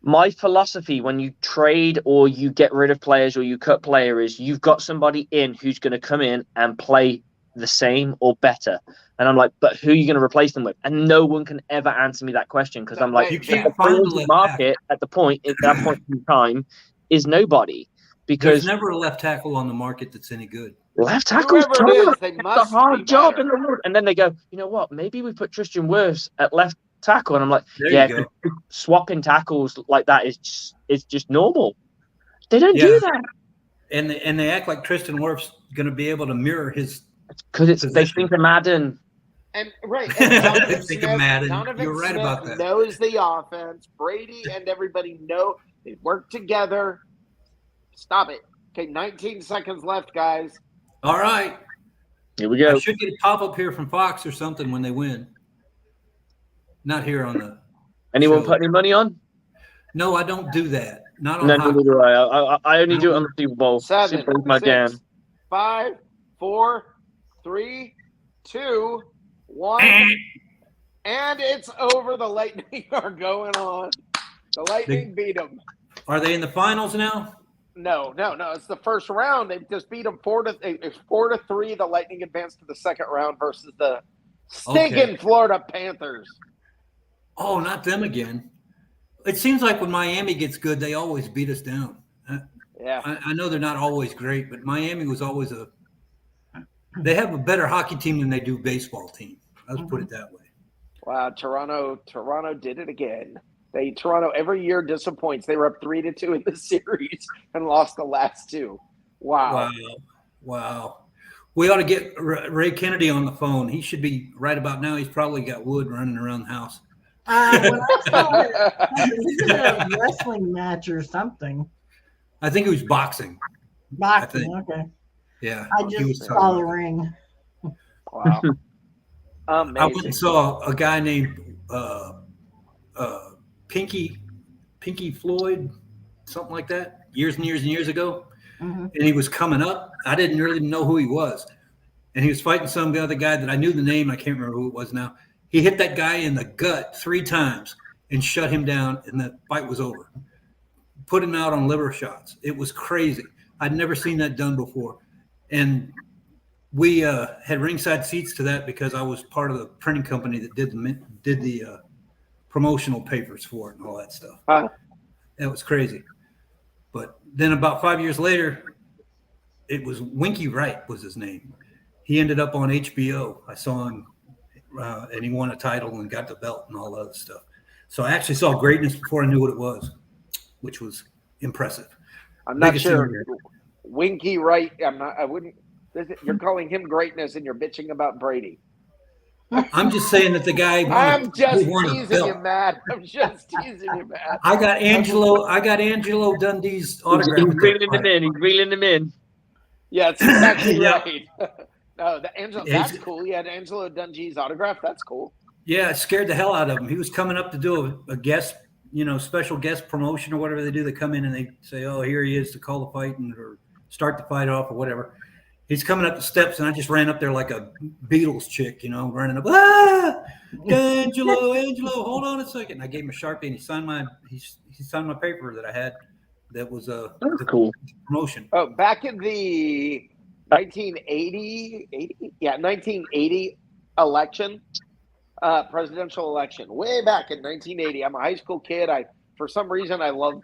S5: My philosophy when you trade or you get rid of players or you cut players is you've got somebody in who's going to come in and play the same or better. And I'm like, but who are you going to replace them with? And no one can ever answer me that question because I'm like,
S2: You
S5: the
S2: can't find a
S5: free
S2: left
S5: market at that point in time is nobody
S2: There's
S5: because
S2: never a left tackle on the market that's any good.
S5: left tackle's
S4: Whoever it
S5: tough.
S4: is, they
S5: It's a
S4: must be
S5: hard job
S4: better.
S5: in the world. And then they go, you know what? Maybe we put Tristan Wirfs at left tackle, and I'm like,
S2: There
S5: yeah,
S2: you go.
S5: swapping tackles like that is just normal. They don't
S2: Yeah.
S5: do that
S2: And they act like Tristan Wirfs going to be able to mirror his.
S5: because they
S2: Position.
S5: think of Madden.
S4: And right, and Donovan
S2: Think of
S4: Smith,
S2: Madden.
S4: Donovan
S2: You're right
S4: Smith
S2: about that.
S4: knows the offense. Brady and everybody know they work together. Stop it. Okay, 19 seconds left, guys.
S2: All right.
S5: Here we go.
S2: I should get a pop up here from Fox or something when they win. Not here on the.
S5: Anyone
S2: show.
S5: put any money on?
S2: No, I don't do that. Not on
S5: No,
S2: hockey.
S5: neither do I. I only do it on the Super Bowl.
S4: 7,
S5: Super Bowl's my
S4: 6,
S5: jam.
S4: 5, 4, 3, 2, 1. And it's over. The Lightning are going on. The Lightning beat them.
S2: Are they in the finals now?
S4: No. It's the first round. They just beat them 4-3. The Lightning advanced to the second round versus the stinking Florida Panthers.
S2: Oh, not them again. It seems like when Miami gets good, they always beat us down.
S4: Yeah.
S2: I know they're not always great, but Miami was always they have a better hockey team than they do baseball team. Let's put it that way.
S4: Wow, Toronto did it again. Toronto every year disappoints. They were up 3-2 in the series and lost the last 2. Wow.
S2: We ought to get Ray Kennedy on the phone. He should be right about now. He's probably got wood running around the house.
S3: When I saw it, he did a wrestling match or something.
S2: I think he was boxing.
S3: Boxing, okay.
S2: Yeah.
S3: I just saw the ring.
S4: Wow. Amazing.
S2: I went and saw a guy named Pinky Floyd, something like that, years and years and years ago.
S3: Mm-hmm.
S2: And he was coming up. I didn't really know who he was. And he was fighting some other guy that I knew the name. I can't remember who it was now. He hit that guy in the gut 3 times and shut him down, and the fight was over. Put him out on liver shots. It was crazy. I'd never seen that done before. And we had ringside seats to that because I was part of the printing company that did the promotional papers for it and all that stuff. That was crazy. But then about 5 years later, it was Winky Wright was his name. He ended up on HBO. I saw him, and he won a title and got the belt and all that other stuff. So I actually saw greatness before I knew what it was, which was impressive.
S4: I'm not
S2: Biggest
S4: sure.
S2: thing.
S4: Winky Wright. I wouldn't. You're calling him greatness, and you're bitching about Brady.
S2: I'm just saying that the guy.
S4: I'm just
S2: won a
S4: teasing
S2: belt.
S4: you, Matt. I'm just teasing you, Matt.
S2: I got Angelo Dundee's autograph.
S5: He's reeling them in.
S4: Yeah, that's exactly
S2: Yeah.
S4: right. No, that's cool. You had Angelo Dundee's autograph. That's cool.
S2: Yeah, it scared the hell out of him. He was coming up to do a guest, special guest promotion or whatever they do. They come in and they say, "Oh, here he is to call the fight or start the fight off or whatever." He's coming up the steps, and I just ran up there like a Beatles chick, running up. Angelo, hold on a second. I gave him a Sharpie, and he signed my paper that I had. That was the
S5: cool
S2: promotion.
S4: Oh, back in the 1980 election, presidential election way back in 1980. I'm a high school kid. For some reason, I love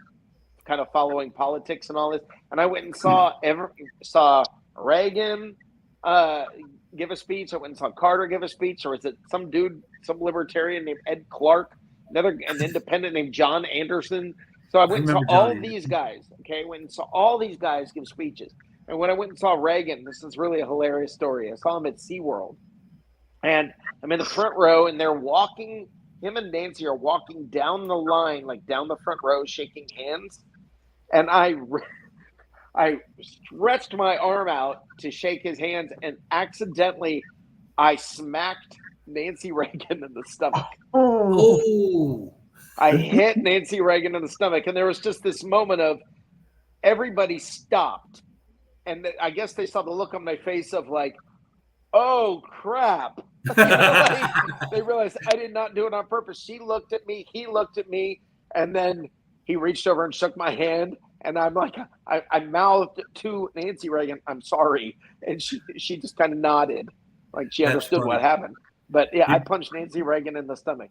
S4: kind of following politics and all this. And I went and saw Reagan give a speech. I went and saw Carter give a speech. Or was it some dude, some libertarian named Ed Clark, an independent named John Anderson? So I went and saw all these guys. Okay, went and saw all these guys give speeches. And when I went and saw Reagan, this is really a hilarious story. I saw him at SeaWorld. And I'm in the front row, and they're walking. Him and Nancy are walking down the line, like down the front row, shaking hands. And I stretched my arm out to shake his hands, and accidentally, I smacked Nancy Reagan in the stomach.
S2: Oh!
S4: I hit Nancy Reagan in the stomach, and there was just this moment of everybody stopped, and I guess they saw the look on my face of like, "Oh crap!" They realized I did not do it on purpose. She looked at me, he looked at me, and then he reached over and shook my hand. And I'm like, I mouthed to Nancy Reagan, "I'm sorry," and she just kind of nodded, like she understood what happened. But yeah, I punched Nancy Reagan in the stomach.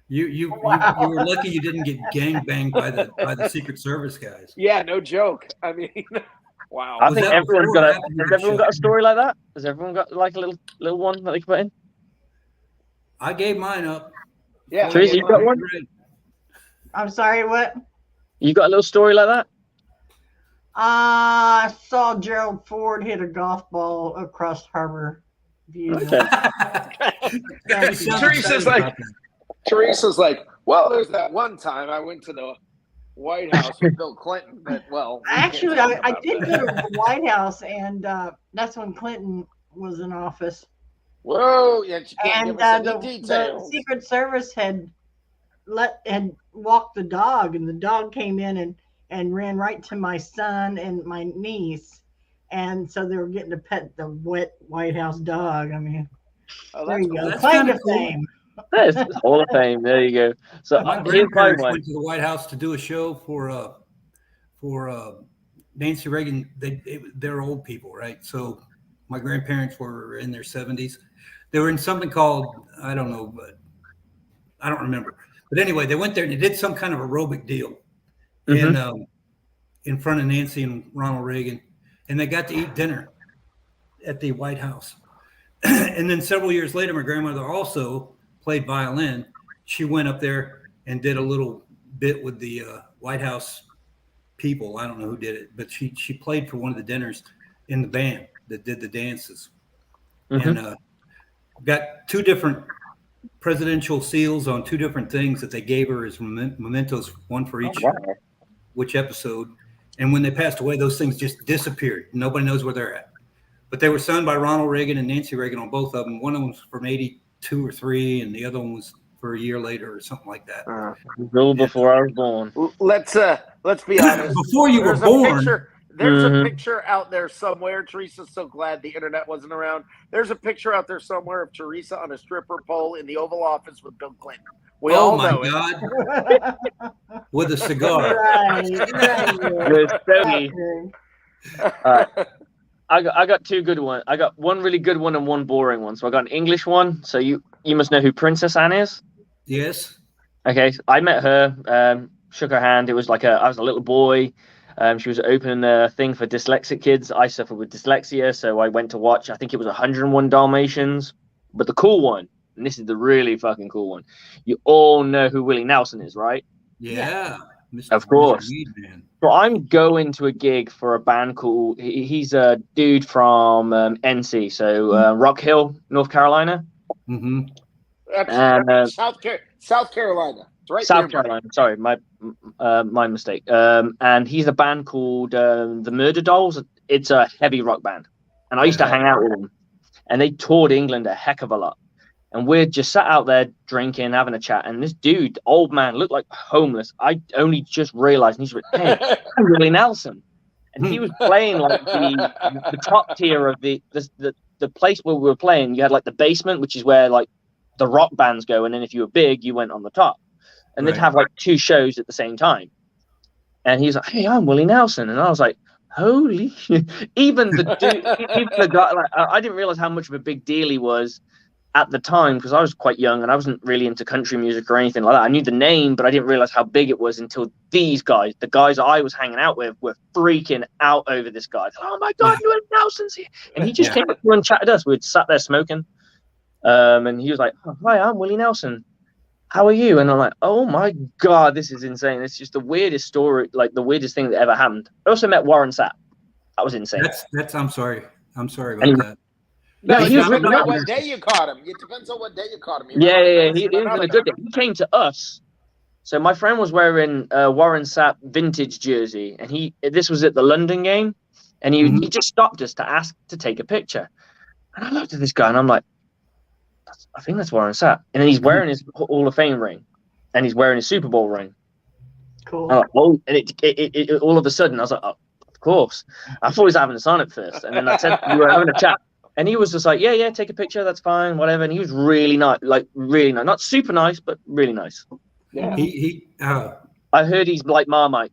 S2: You were lucky you didn't get gangbanged by the Secret Service guys.
S4: Yeah, no joke. I mean, wow.
S5: I think everyone's got has everyone got a story like that? Has everyone got like a little one that they can put in?
S2: I gave mine up.
S4: Yeah,
S5: Teresa, you got one?
S3: I'm sorry, what?
S5: You got a little story like that?
S3: I saw Gerald Ford hit a golf ball across Harbor View.
S5: Okay.
S4: Teresa's like, well, there's that one time I went to the White House with Bill Clinton, but
S3: actually, I did go to the White House, and that's when Clinton was in office.
S4: Whoa! Yeah, you can't give us any details.
S3: The Secret Service had walked the dog, and the dog came in and ran right to my son and my niece, and so they were getting to pet the wet White House dog. I mean, there you go, claim to fame.
S5: That's Hall of Fame. There you go. So
S2: my grandparents went to the White House to do a show for Nancy Reagan. They're old people, right? So my grandparents were in their 70s. They were in something called, I don't know, but I don't remember. But anyway, they went there and they did some kind of aerobic deal in front of Nancy and Ronald Reagan, and they got to eat dinner at the White House. And then several years later, my grandmother also played violin. She went up there and did a little bit with the White House people. I don't know who did it, but she played for one of the dinners in the band that did the dances. And got two different presidential seals on two different things that they gave her as mementos, one for each which episode. And when they passed away, those things just disappeared. Nobody knows where they're at. But they were signed by Ronald Reagan and Nancy Reagan on both of them. One of them was from 82 or 3, and the other one was for a year later or something like that.
S5: A little before I was born.
S4: Let's be honest.
S2: Before you were born.
S4: There's a picture out there somewhere. Teresa's so glad the internet wasn't around. There's a picture out there somewhere of Teresa on a stripper pole in the Oval Office with Bill Clinton. We all know
S2: God. With a cigar.
S5: I got two good ones. I got one really good one and one boring one. So I got an English one. So you must know who Princess Anne is.
S2: Yes.
S5: Okay. So I met her, shook her hand. It was like I was a little boy. She was opening a thing for dyslexic kids. I suffer with dyslexia, so I went to watch, I think it was 101 Dalmatians. But the cool one, and this is the really fucking cool one, you all know who Willie Nelson is, right?
S2: Yeah.
S5: Of course. So I'm going to a gig for a band called, he's a dude from NC, so Rock Hill, North Carolina.
S2: Mm-hmm.
S4: That's South Carolina. It's right
S5: South Carolina. Sorry, my mistake. And he's a band called the Murder Dolls. It's a heavy rock band, and I used to hang out with them. And they toured England a heck of a lot. And we're just sat out there drinking, having a chat. And this dude, old man, looked like homeless. I only just realized. And he's like, "Hey, I'm Willie Nelson," and he was playing like the top tier of the place where we were playing. You had like the basement, which is where like the rock bands go, and then if you were big, you went on the top. And they'd have like two shows at the same time. And he's like, "Hey, I'm Willie Nelson." And I was like, holy, even the dude, even the guy, like, I didn't realize how much of a big deal he was. at the time, because I was quite young and I wasn't really into country music or anything like that, I knew the name, but I didn't realize how big it was until these guys, the guys I was hanging out with, were freaking out over this guy. Oh my God, Willie Nelson's here. And he just came up and chatted us. We'd sat there smoking. And he was like, oh, hi, I'm Willie Nelson. How are you? And I'm like, oh my God, this is insane. It's just the weirdest story, like the weirdest thing that ever happened. I also met Warren Sapp. That was insane.
S2: I'm sorry about that.
S4: No,
S5: he was really nice.
S4: What day you caught him? It depends on what day you caught him.
S5: Yeah. He was in a good day. He came to us. So my friend was wearing a Warren Sapp vintage jersey, and this was at the London game, and he just stopped us to ask to take a picture. And I looked at this guy, and I'm like, I think that's Warren Sapp. And then he's wearing his Hall of Fame ring, and he's wearing his Super Bowl ring.
S3: Cool.
S5: Like, oh, and it all of a sudden, I was like, oh, of course. I thought he was having us on at first, and then I said we were having a chat. And he was just like, yeah, take a picture. That's fine, whatever. And he was really nice, not super nice, but really nice.
S3: Yeah.
S5: I heard he's like Marmite.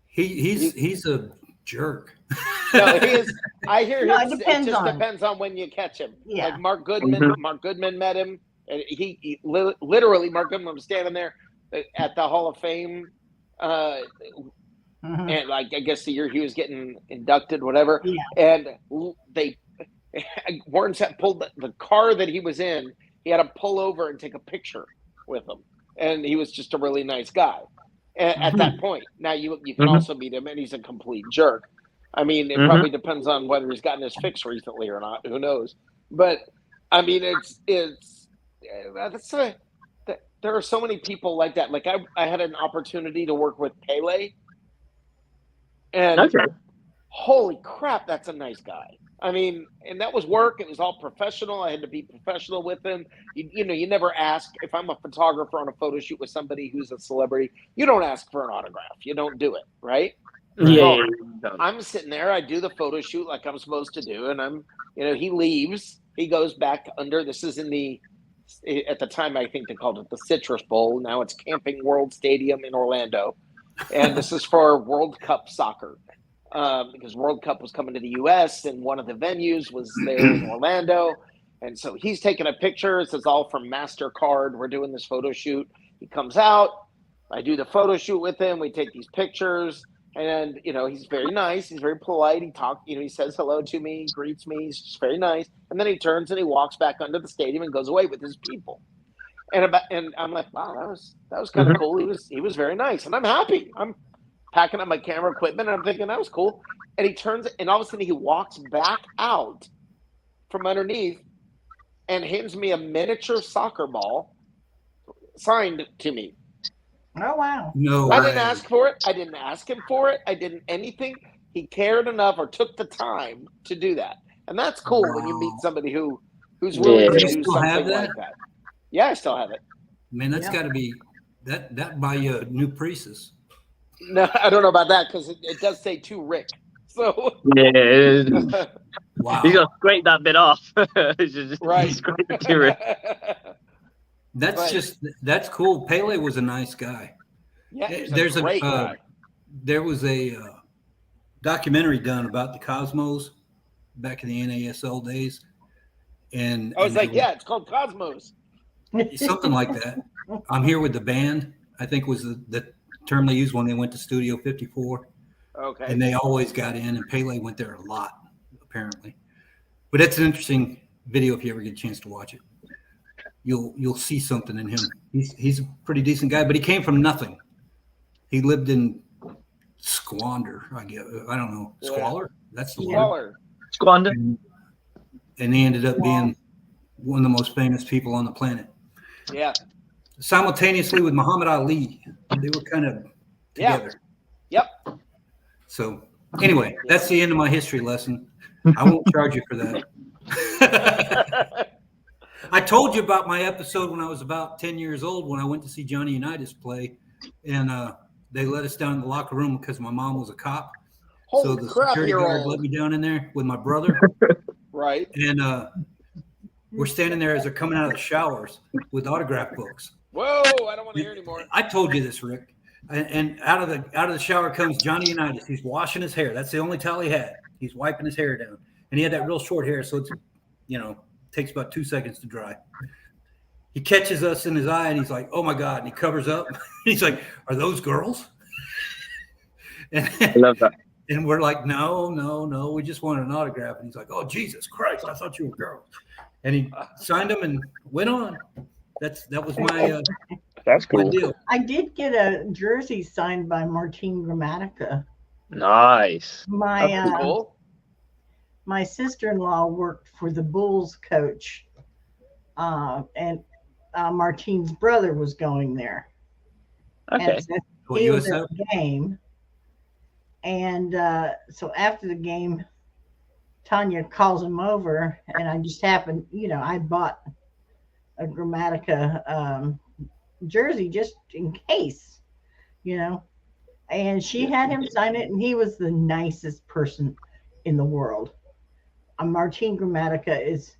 S2: He's a jerk.
S4: No, he is. I hear
S3: No,
S4: it depends on when you catch him.
S3: Yeah.
S4: Like Mark Goodman. Mark Goodman met him, and he literally Mark Goodman was standing there at the Hall of Fame. And like I guess the year he was getting inducted, whatever. Yeah. And Warren Sapp pulled the car that he was in. He had to pull over and take a picture with him, and he was just a really nice guy. At that point, now you can also meet him, and he's a complete jerk. I mean, it probably depends on whether he's gotten his fix recently or not. Who knows? But I mean, there are so many people like that. Like I had an opportunity to work with Pele. And holy crap, that's a nice guy. I mean, and that was work. It was all professional. I had to be professional with him. You never ask. If I'm a photographer on a photo shoot with somebody who's a celebrity, you don't ask for an autograph. You don't do it, right?
S5: Yeah.
S4: I'm sitting there. I do the photo shoot like I'm supposed to do, and he leaves. He goes back under. This is at the time I think they called it the Citrus Bowl. Now it's Camping World Stadium in Orlando. And this is for World Cup soccer because World Cup was coming to the U.S. and one of the venues was there in Orlando. And so he's taking a picture. This is all from MasterCard. We're doing this photo shoot. He comes out. I do the photo shoot with him. We take these pictures. And, he's very nice. He's very polite. He talks, he says hello to me, greets me. He's just very nice. And then he turns and he walks back under the stadium and goes away with his people. And I'm like, wow, that was kind of cool. He was very nice, and I'm happy. I'm packing up my camera equipment, and I'm thinking that was cool. And he turns, and all of a sudden he walks back out from underneath and hands me a miniature soccer ball signed to me.
S3: Oh wow!
S2: No,
S4: I didn't ask for it. I didn't ask him for it. I didn't anything. He cared enough or took the time to do that, and that's cool when you meet somebody who's willing to do something like that. Yeah, I still have it.
S2: Man, that's got to be that buy you a new Prius.
S4: No, I don't know about that because it does say to Rick. So
S5: yeah,
S2: wow,
S5: he's gonna scrape that bit off.
S4: Right,
S5: scrape it to Rick.
S2: That's cool. Pele was a nice guy.
S4: Yeah,
S2: there's
S4: a great guy.
S2: There was a documentary done about the Cosmos back in the NASL days, and
S4: I was like, it's called Cosmos.
S2: Something like that. I'm here with the band, I think was the term they used when they went to Studio 54.
S4: Okay.
S2: And they always got in, and Pele went there a lot, apparently. But it's an interesting video if you ever get a chance to watch it. You'll see something in him. He's a pretty decent guy, but he came from nothing. He lived in squander, I guess. I don't know. Squalor? That's the word.
S5: Squander.
S2: And he ended up being one of the most famous people on the planet.
S4: Yeah.
S2: Simultaneously with Muhammad Ali. They were kind of together.
S4: Yep.
S2: So anyway, that's the end of my history lesson. I won't charge you for that. I told you about my episode when I was about 10 years old when I went to see Johnny Unitas play. And they let us down in the locker room because my mom was a cop.
S4: Holy
S2: so the
S4: crap,
S2: security
S4: you're
S2: guard
S4: old.
S2: let me down in there with my brother.
S4: Right.
S2: And we're standing there as they're coming out of the showers with autograph books.
S4: Whoa, I don't want to hear anymore.
S2: I told you this, Rick. And out of the shower comes Johnny Unitas. He's washing his hair. That's the only towel he had. He's wiping his hair down. And he had that real short hair, so it's, takes about 2 seconds to dry. He catches us in his eye, and he's like, "Oh my God!" And he covers up. He's like, "Are those girls?"
S5: I love that.
S2: And we're like, no, we just want an autograph. And he's like, "Oh, Jesus Christ, I thought you were girls." And he signed them and went on. That was my
S5: That's cool.
S2: my deal.
S3: I did get a jersey signed by Martin Gramatica.
S5: Nice.
S3: My
S4: Cool.
S3: my sister-in-law worked for the Bulls coach, and Martin's brother was going there.
S5: Okay.
S3: And so
S2: What,
S3: he was
S2: USO?
S3: at the game. And so after the game, Tanya calls him over, and I just happened, I bought a Gramatica jersey just in case, and she had him sign it, and he was the nicest person in the world. Martin Gramatica is,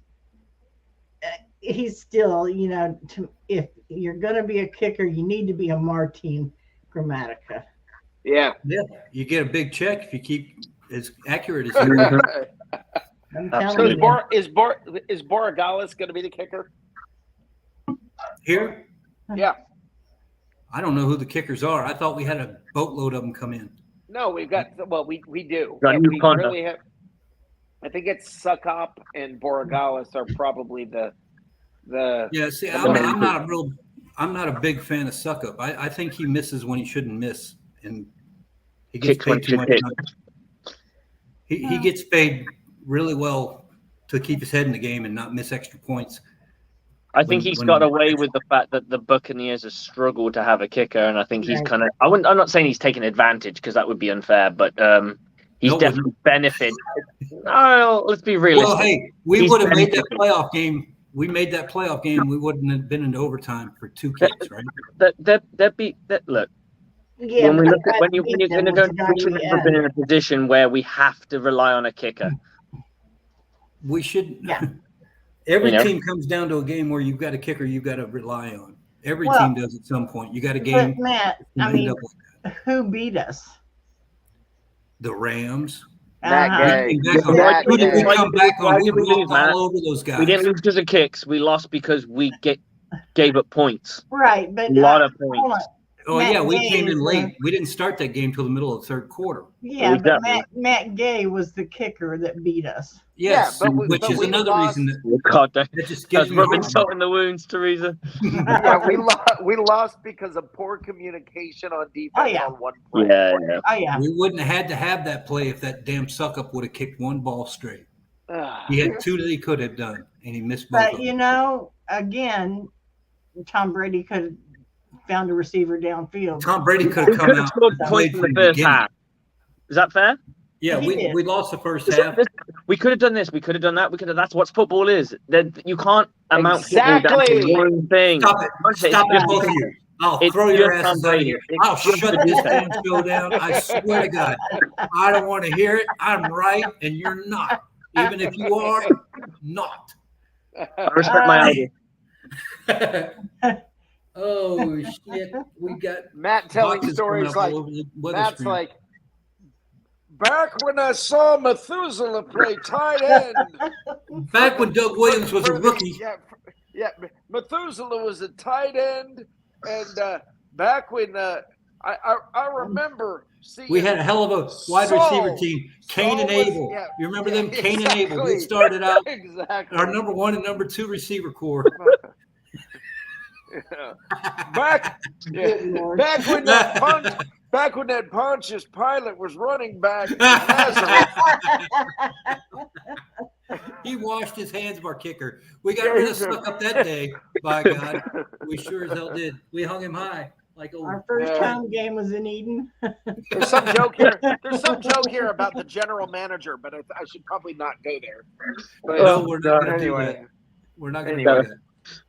S3: he's still, if you're going to be a kicker, you need to be a Martin Gramatica.
S4: Yeah.
S2: Yeah, you get a big check if you keep as accurate as you
S5: Mhm.
S3: I'm
S4: So
S3: telling you.
S4: is Borregales going to be the kicker?
S2: here.
S4: Yeah.
S2: I don't know who the kickers are. I thought we had a boatload of them come in.
S4: No, we've got. Well, we do.
S5: Got
S4: And
S5: new
S4: we
S5: contact.
S4: really have. I think it's Succop and Borregales are probably the.
S2: Yeah, see,
S5: I'm
S2: I'm not a big fan of Suckup. I think he misses when he shouldn't miss, and he gets
S5: Kicks when
S2: paid
S5: he
S2: too
S5: should
S2: much
S5: kick.
S2: money. He gets paid really well to keep his head in the game and not miss extra points.
S5: I think he's got away with the fact that the Buccaneers have struggled to have a kicker, and I think he's
S3: Right.
S5: kind of. I'm not saying he's taking advantage because that would be unfair, but he's
S2: No, it
S5: definitely benefited. No, let's be realistic.
S2: Well, hey, we
S5: He's
S2: would have made that
S5: benefited.
S2: playoff game. We made that playoff game. We wouldn't have been into overtime for 2 kicks, right?
S5: Look.
S3: Yeah,
S5: When we
S3: but
S5: look at when you're
S3: that
S5: going to
S3: was
S5: go,
S3: the guy
S5: we should
S3: we
S5: have
S3: had.
S5: been in a position where we have to rely on a kicker.
S2: We should.
S3: Yeah.
S2: Every
S5: You know?
S2: team comes down to a game where you've got a kicker you've got to rely on. Every
S3: Well,
S2: team does at some point. You got a
S3: But
S2: game.
S3: Matt,
S2: you
S3: I
S2: end
S3: mean,
S2: up with
S3: who beat us?
S2: the Rams.
S4: Matt
S3: Uh-huh.
S4: Gay.
S2: We came back on-
S4: Matt
S2: who did we
S4: Gay.
S2: come back
S5: Why
S2: on? We
S5: did we lose,
S2: walked
S5: Matt?
S2: all over those guys.
S5: We didn't lose because of kicks. We lost because we gave up points.
S3: Right, but
S5: A lot of
S3: hold on.
S5: points.
S2: Oh
S3: Matt
S2: yeah, we
S3: Gay
S2: came in
S3: is
S2: late. We didn't start that game till the middle of the third quarter.
S3: Yeah, but
S5: Exactly.
S3: Matt Gay was the kicker that beat us.
S2: Yes,
S4: Yeah, but
S2: which is
S4: we
S2: another
S4: lost.
S2: reason that,
S5: Oh, God,
S2: that just gives
S5: that's
S2: me
S5: rubbing
S2: heartburn.
S5: salt in the wounds, Teresa.
S4: Yeah, we lost because of poor communication on defense
S3: Oh, yeah.
S4: on one play.
S5: Yeah.
S3: Oh yeah.
S2: We wouldn't have had to have that play if that damn suck-up would have kicked one ball straight. He had 2 that he could have done, and he missed both of
S3: But
S2: them.
S3: again, Tom Brady could have found a receiver downfield.
S2: Tom Brady could
S5: We
S2: have come
S5: could have
S2: out
S5: scored
S2: and
S5: points
S2: played
S5: in
S2: from
S5: the
S2: the
S5: first
S2: beginning.
S5: half. Is that fair?
S2: Yeah,
S3: He
S2: we
S3: did.
S2: lost the first half.
S5: We could have done this. We could have done that. That's what football is. You can't amount football down to
S4: Exactly.
S5: one thing.
S2: Stop it.
S5: Okay,
S2: Stop it,
S3: just-
S2: both of you. I'll
S5: it's
S2: throw your
S5: just Tom
S2: asses out of
S5: Brady.
S2: here.
S5: It's
S2: I'll
S5: just
S2: shut this damn show down. I swear to God. I don't want to hear it. I'm right, and you're not. Even if you are not.
S5: I respect my elders.
S2: Oh, shit. We got
S4: Matt telling
S2: boxes
S4: stories
S2: coming up
S4: like
S2: all over the weather
S4: Matt's
S2: screen.
S4: like, back when I saw Methuselah play tight end.
S2: Back when Doug Williams was a rookie.
S4: Yeah, Methuselah was a tight end, and back when I remember seeing
S2: We had a hell of a wide receiver team. Cain and
S4: Saul was-
S2: Abel.
S4: yeah,
S2: You remember
S4: yeah,
S2: them? Cain and Abel.
S4: exactly.
S2: They started out
S4: exactly.
S2: our number 1 and number 2 receiver core.
S4: back,
S3: Good Lord.
S4: back when that Pontius Pilate was running back in Nazareth.
S2: He washed his hands of our kicker. We got rid of stuck up that day. By God, we sure as hell did. We hung him high like old.
S3: Our first
S4: Yeah.
S3: home game was in Eden.
S4: There's some joke here. There's some joke here about the general manager, but I should probably not go there. But
S2: No, we're not going to do
S4: anyway,
S2: that. We're not going to
S4: Anyway.
S2: do that.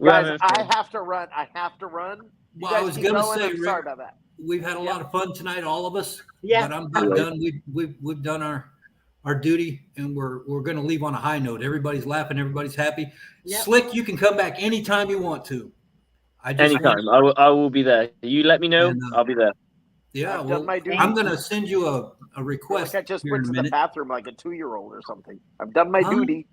S4: guys, I have to run. You
S2: Well, I
S4: guys
S2: was
S4: keep
S2: going to
S4: going.
S2: say,
S4: I'm
S2: Rick,
S4: sorry about that.
S2: we've had a lot of fun tonight, all of us.
S3: Yeah.
S2: But I'm about done. We've done our duty, and we're going to leave on a high note. Everybody's laughing. Everybody's happy.
S3: Yep.
S2: Slick, you can come back anytime you want to.
S5: Anytime. I will be there. You let me know.
S2: And,
S5: I'll be there.
S2: Yeah,
S4: I've
S2: well,
S4: done my duty.
S2: I'm going to send you a
S4: I
S2: request
S4: just
S2: here
S4: went
S2: in
S4: to
S2: a
S4: the
S2: minute.
S4: bathroom like a 2-year-old or something. I've done my
S2: Huh?
S4: duty.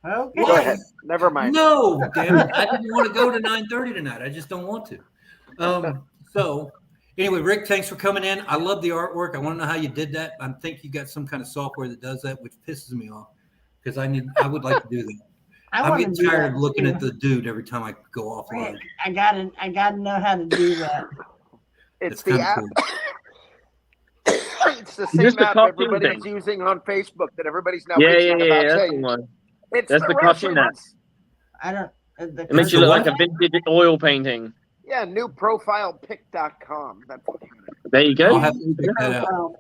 S3: Okay.
S4: Go ahead. Never mind.
S2: No, damn it. I didn't want to go to 9:30 tonight. I just don't want to. So anyway, Rick, thanks for coming in. I love the artwork. I want to know how you did that. I think you got some kind of software that does that, which pisses me off because I would like to do that. I'm getting tired of looking at the dude every time I go offline.
S3: Rick, I gotta know how to do that.
S4: It's the app.
S2: Cool.
S4: It's the same app everybody's using on Facebook that everybody's now
S5: Yeah,
S4: that's
S5: saying,
S4: the one.
S5: That's the cartoon app.
S3: I don't.
S5: It makes you look like a vintage oil painting.
S4: Yeah, newprofilepic.com.
S5: There you go.
S2: I'll have to check that out.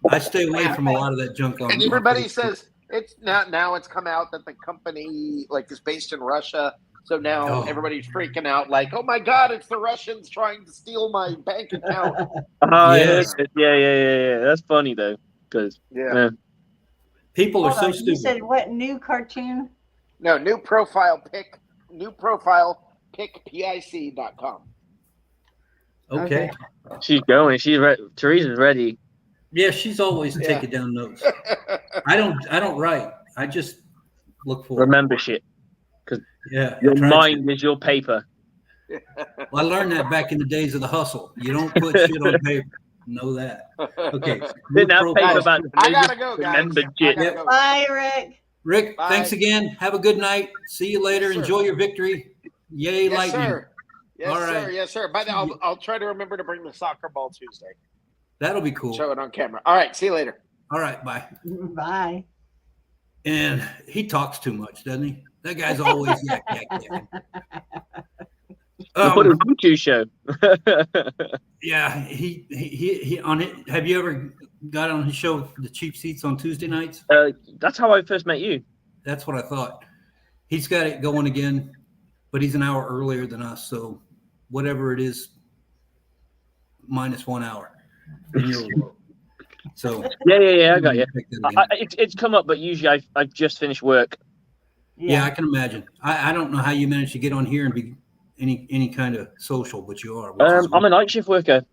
S2: I stay away from a lot of that junk on.
S4: And everybody says it's now it's come out that the company is based in Russia. So now everybody's freaking out like, oh my God, it's the Russians trying to steal my bank account.
S5: Yeah. That's funny though, because
S2: people are so stupid.
S3: You said what new cartoon?
S4: No, newprofilepic.com.
S2: Okay.
S5: She's going. Teresa's ready.
S2: Yeah, she's always taking down notes. I don't write. I just look for
S5: remember shit. Because your mind is your paper.
S2: Well, I learned that back in the days of the hustle. You don't put shit on paper. Know that. Okay.
S5: Didn't have paper about
S4: I gotta go, guys.
S5: Remember shit.
S3: Go. Bye, Rick.
S2: Rick,
S4: Bye.
S2: Thanks again. Have a good night. See you later.
S4: Yes,
S2: enjoy your victory. Yay,
S4: Yes,
S2: Lightning.
S4: sir. Yes,
S2: All
S4: sir.
S2: right.
S4: Yes, sir. By the way, I'll try to remember to bring the soccer ball Tuesday.
S2: That'll be cool.
S4: Show it on camera. All right. See you later.
S2: All right. Bye.
S3: Bye.
S2: And he talks too much, doesn't he? That guy's always yak.
S5: What a YouTube show.
S2: Yeah, he on it. Have you ever got on his show, The Cheap Seats, on Tuesday nights?
S5: That's how I first met you.
S2: That's what I thought. He's got it going again, but he's an hour earlier than us. So whatever it is, minus 1 hour. In your world. So
S5: yeah, I got you. It's come up, but usually I've just finished work.
S2: Yeah, I can imagine. I don't know how you manage to get on here and be any kind of social, but you are.
S5: I'm a night shift worker,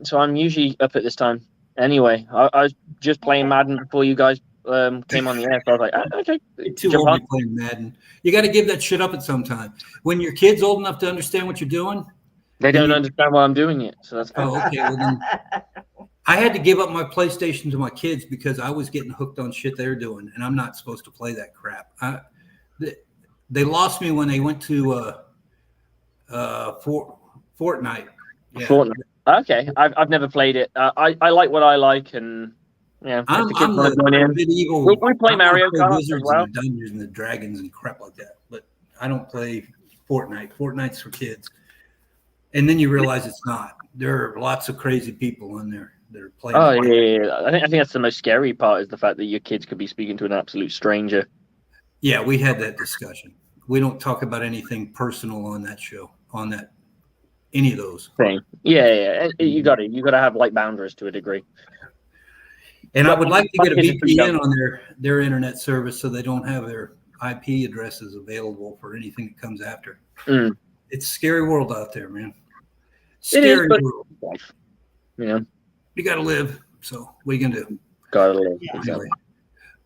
S5: so I'm usually up at this time. Anyway, I was just playing Madden before you guys came on the air, so I was like, okay.
S2: Too old to be playing Madden. You got to give that shit up at some time. When your kid's old enough to understand what you're doing,
S5: they don't understand why I'm doing it, so that's fine.
S2: Oh, okay. Well, then I had to give up my PlayStation to my kids because I was getting hooked on shit they're doing, and I'm not supposed to play that crap. They lost me when they went to Fortnite. Yeah.
S5: Fortnite. Okay, I've never played it. I like what I like, and
S2: I'm the medieval.
S5: We play Mario Kart as well.
S2: And the Dungeons and the Dragons and crap like that, but I don't play Fortnite. Fortnite's for kids, and then you realize it's not. There are lots of crazy people in there that are playing.
S5: Oh yeah. I think that's the most scary part is the fact that your kids could be speaking to an absolute stranger.
S2: Yeah, we had that discussion. We don't talk about anything personal on that show, any of those.
S5: Thing. Yeah. You got to have boundaries to a degree.
S2: And I would like to get a VPN on their internet service so they don't have their IP addresses available for anything that comes after. It's a scary world out there, man. Scary world. You got to live. So what are you gonna do?
S5: Got to live.
S2: Yeah. Exactly.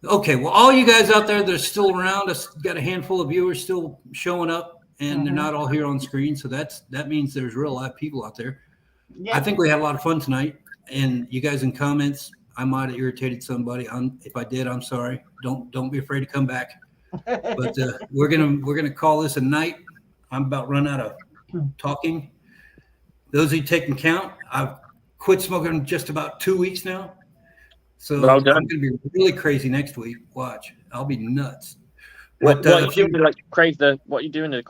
S2: Okay, well, all you guys out there that are still around, us got a handful of viewers still showing up, and they're not all here on screen. So that means there's real live people out there. Yeah. I think we had a lot of fun tonight, and you guys in comments, I might have irritated somebody. If I did, I'm sorry. Don't be afraid to come back. But we're gonna call this a night. I'm about run out of talking. Those of you taking count, I've quit smoking just about 2 weeks now. So I'm going to be really crazy next week. Watch, I'll be nuts.
S5: What are you doing to What are you doing to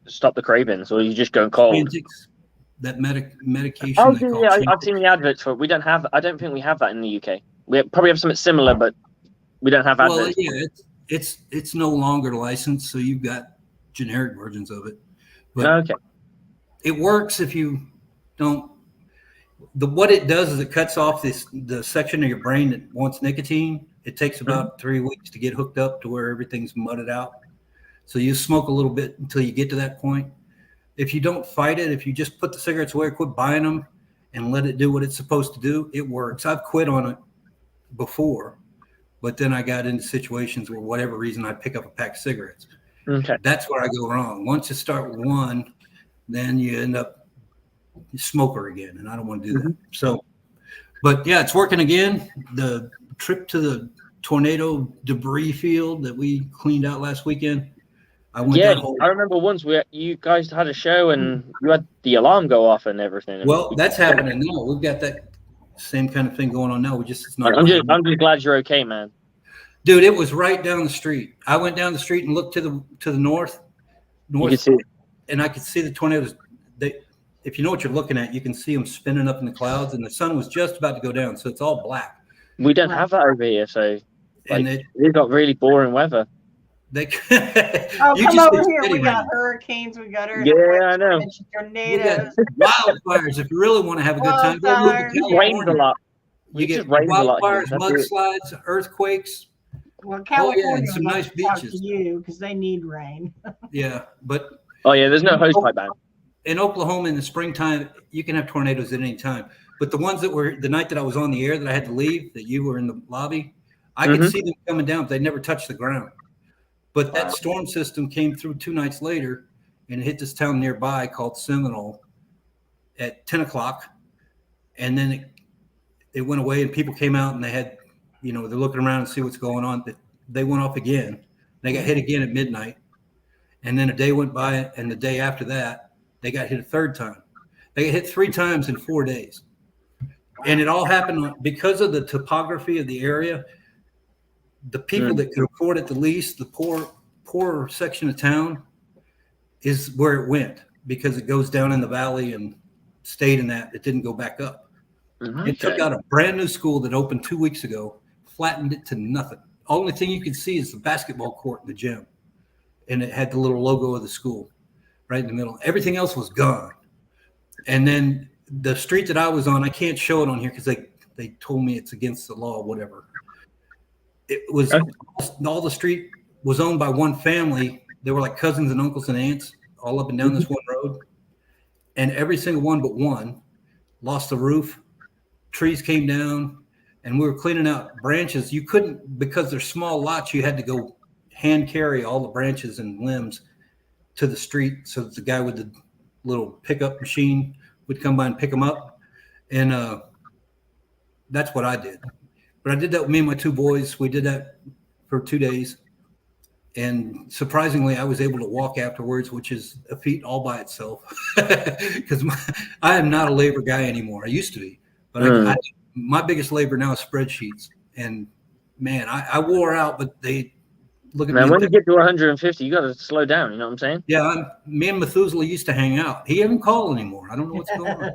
S5: stop the cravings, or are you just going cold?
S2: That medication.
S5: Oh yeah, I've seen the adverts for it. We don't have. I don't think we have that in the UK. We probably have something similar, but we don't have adverts.
S2: Well, yeah, it's no longer licensed, so you've got generic versions of it. But
S5: okay,
S2: it works if you don't. What it does is it cuts off the section of your brain that wants nicotine. It takes about 3 weeks to get hooked up to where everything's mudded out. So you smoke a little bit until you get to that point. If you don't fight it, if you just put the cigarettes away, quit buying them, and let it do what it's supposed to do, it works. I've quit on it before, But then I got into situations where whatever reason I pick up a pack of cigarettes.
S5: Okay.
S2: That's where I go wrong. Once you start with one, then you end up a smoker again, and I don't want to do that. So, but yeah, it's working again. The trip to the tornado debris field that we cleaned out last weekend. I
S5: remember once you guys had a show and you had the alarm go off and everything.
S2: Well, that's happening now. We've got that same kind of thing going on now.
S5: I'm just glad you're okay, man.
S2: Dude, it was right down the street. I went down the street and looked to the north, and I could see the tornadoes. If you know what you're looking at, you can see them spinning up in the clouds, and the sun was just about to go down, so it's all black.
S5: We don't have that over here, so we've got really boring weather.
S3: Come over here. We got hurricanes. We got
S5: I know.
S3: Tornadoes.
S2: Wildfires. If you really want to have a good time,
S5: it rains a lot.
S2: You get wildfires, mudslides, earthquakes.
S3: Well, California
S2: and some nice beaches.
S3: To you because they need rain.
S2: Yeah, but
S5: there's no hose pipe ban.
S2: In Oklahoma in the springtime, you can have tornadoes at any time. But the ones that were the night that I was on the air that I had to leave, that you were in the lobby, I could see them coming down, but they never touched the ground. But that storm system came through 2 nights later and hit this town nearby called Seminole at 10 o'clock. And then it went away and people came out and they had, they're looking around and see what's going on. But they went off again. They got hit again at midnight. And then a day went by, and the day after that, they got hit a third time. They got hit 3 times in 4 days. And it all happened because of the topography of the area. The people that could afford it the least, the poorer section of town, is where it went because it goes down in the valley and stayed in that. It didn't go back up. It took out a brand new school that opened 2 weeks ago, flattened it to nothing. Only thing you could see is the basketball court in the gym. And it had the little logo of the school right in the middle. Everything else was gone. And then the street that I was on, I can't show it on here because they told me it's against the law, whatever. It was all the street was owned by one family. They were like cousins and uncles and aunts all up and down this one road. And every single one but one lost the roof. Trees came down and we were cleaning out branches. You couldn't, because they're small lots, you had to go hand carry all the branches and limbs to the street. So that the guy with the little pickup machine would come by and pick them up. And that's what I did. But I did that with me and my 2 boys. We did that for 2 days. And surprisingly, I was able to walk afterwards, which is a feat all by itself. Because I am not a labor guy anymore. I used to be. But my biggest labor now is spreadsheets. And, man, I wore out, but they look at me.
S5: Man, when you get to 150, you got to slow down. You know what I'm saying?
S2: Yeah, me and Methuselah used to hang out. He hasn't called anymore. I don't know what's going on.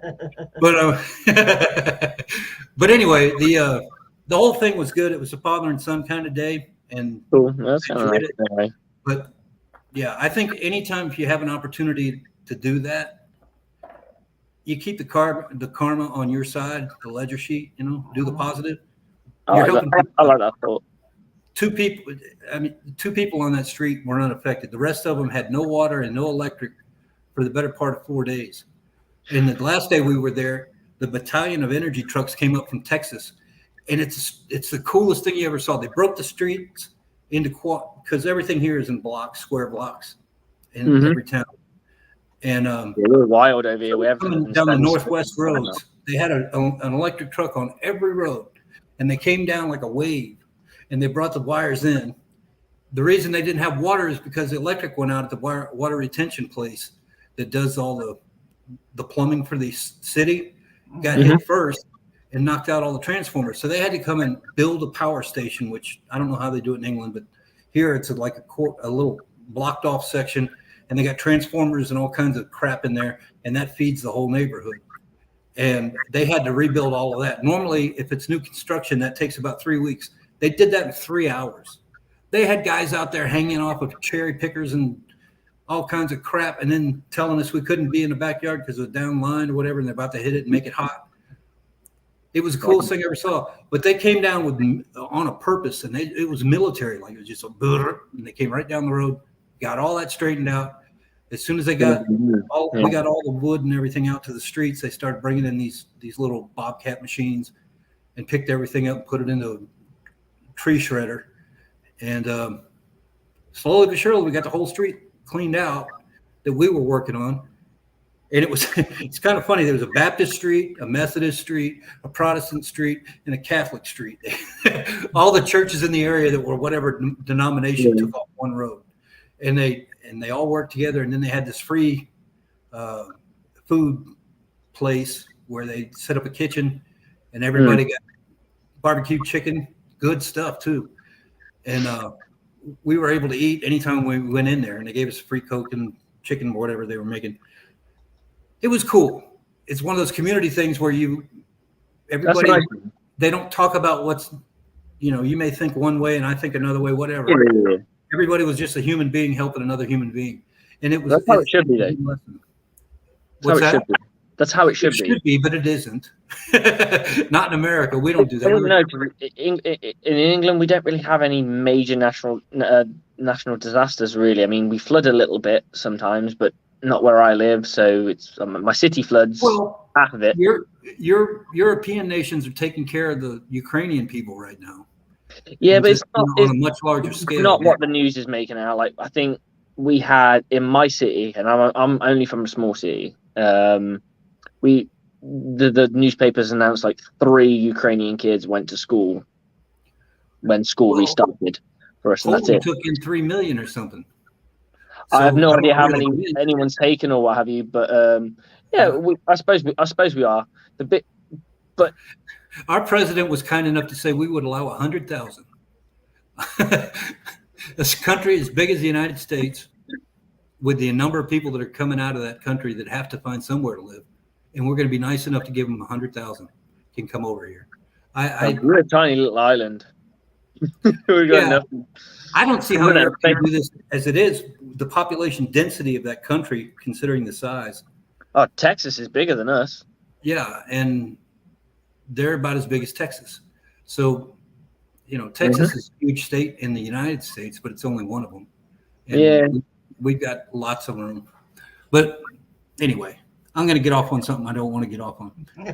S2: But anyway, the whole thing was good. It was a father and son kind of day, and
S5: cool. That's kind of nice. Anyway.
S2: But yeah, I think anytime if you have an opportunity to do that, you keep the karma on your side, the ledger sheet. Do the positive.
S5: I like that thought.
S2: 2 people on that street were unaffected. The rest of them had no water and no electric for the better part of 4 days. And the last day we were there, the battalion of energy trucks came up from Texas. And it's the coolest thing you ever saw. They broke the streets into because everything here is in blocks, square blocks, in every town. And
S5: we're wild over here. We have
S2: coming down the northwest roads. They had an electric truck on every road, and they came down like a wave, and they brought the wires in. The reason they didn't have water is because the electric went out at the water retention place that does all the plumbing for the city. Got hit first and knocked out all the transformers. So they had to come and build a power station, which I don't know how they do it in England, but here it's like a little blocked off section, and they got transformers and all kinds of crap in there, and that feeds the whole neighborhood. And they had to rebuild all of that. Normally, if it's new construction, that takes about 3 weeks. They did that in 3 hours. They had guys out there hanging off of cherry pickers and all kinds of crap, and then telling us we couldn't be in the backyard because it was down line or whatever, and they're about to hit it and make it hot. It was the coolest thing I ever saw. But they came down on a purpose, and it was military. Like, it was just and they came right down the road, got all that straightened out. As soon as they got we got all the wood and everything out to the streets, they started bringing in these little Bobcat machines and picked everything up and put it into tree shredder, and slowly but surely we got the whole street cleaned out that we were working on. And it's kind of funny. There was a Baptist street, a Methodist street, a Protestant street, and a Catholic street. All the churches in the area that were whatever denomination took off one road, and they all worked together. And then they had this free food place where they set up a kitchen, and everybody got barbecue chicken, good stuff too. And we were able to eat anytime we went in there, and they gave us free Coke and chicken or whatever they were making. It was cool. It's one of those community things where everybody, they don't talk about what's, you may think one way and I think another way, whatever.
S5: Yeah.
S2: Everybody was just a human being helping another human being. And it was.
S5: That's how it should be, though.
S2: What's that?
S5: That's how it should be.
S2: It should be, but it isn't. Not in America. We don't do that.
S5: In England, we don't really have any major national disasters, really. I mean, we flood a little bit sometimes, but not where I live. So it's my city floods half of it.
S2: Your European nations are taking care of the Ukrainian people right now.
S5: Yeah, but it's not
S2: on a much larger scale.
S5: Not what the news is making out. Like, I think we had in my city, and I'm only from a small city. The newspapers announced like 3 Ukrainian kids went to school when school restarted for us, and that's it.
S2: Took in 3 million or something.
S5: So I have no idea how many anyone's taken or what have you, but I suppose we are but
S2: our president was kind enough to say we would allow 100,000. This country as big as the United States, with the number of people that are coming out of that country that have to find somewhere to live, and we're going to be nice enough to give them 100,000 can come over here.
S5: We're a tiny little island. We got nothing.
S2: I don't see how Europe can do this as it is. The population density of that country, considering the size.
S5: Oh, Texas is bigger than us.
S2: Yeah, and they're about as big as Texas. So, Texas is a huge state in the United States, but it's only one of them. And we've got lots of room. But anyway, I'm going to get off on something I don't want to get off on.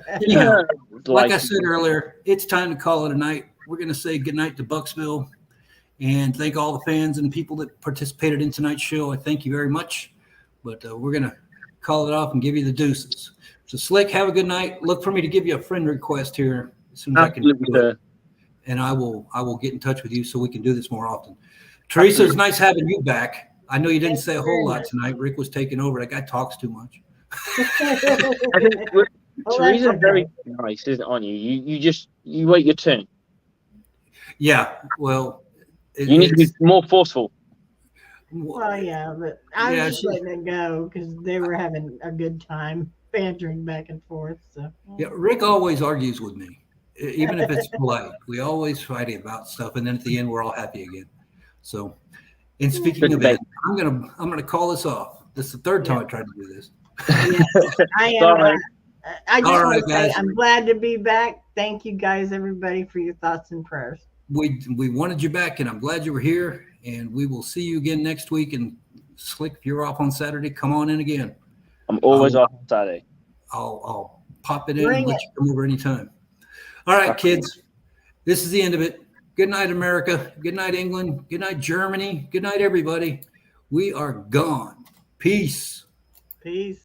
S2: Anyhow, like I said earlier, it's time to call it a night. We're going to say goodnight to Bucksville and thank all the fans and people that participated in tonight's show. I thank you very much. But we're going to call it off and give you the deuces. So, Slick, have a good night. Look for me to give you a friend request here as soon as I can do it. And I will get in touch with you so we can do this more often. Teresa, it's nice having you back. I know you didn't say a whole lot tonight. Rick was taking over. That guy talks too much.
S5: I think Teresa's very nice, isn't it, on you? You wait your turn.
S2: Yeah, well,
S5: you need to be more forceful.
S3: Well, yeah, but I was just letting it go because they were having a good time bantering back and forth. So
S2: yeah, Rick always argues with me, even if it's polite. We always fight about stuff, and then at the end, we're all happy again. So, and speaking of that, I'm gonna call this off. This is the third time I tried to do this.
S3: I am. I just want to say I'm glad to be back. Thank you guys, everybody, for your thoughts and prayers.
S2: We wanted you back, and I'm glad you were here. And we will see you again next week. And Slick, if you're off on Saturday, come on in again.
S5: I'm always off on Saturday.
S2: I'll pop it in and let you come over anytime. All right, kids. This is the end of it. Good night, America. Good night, England. Good night, Germany. Good night, everybody. We are gone. Peace.
S3: Peace.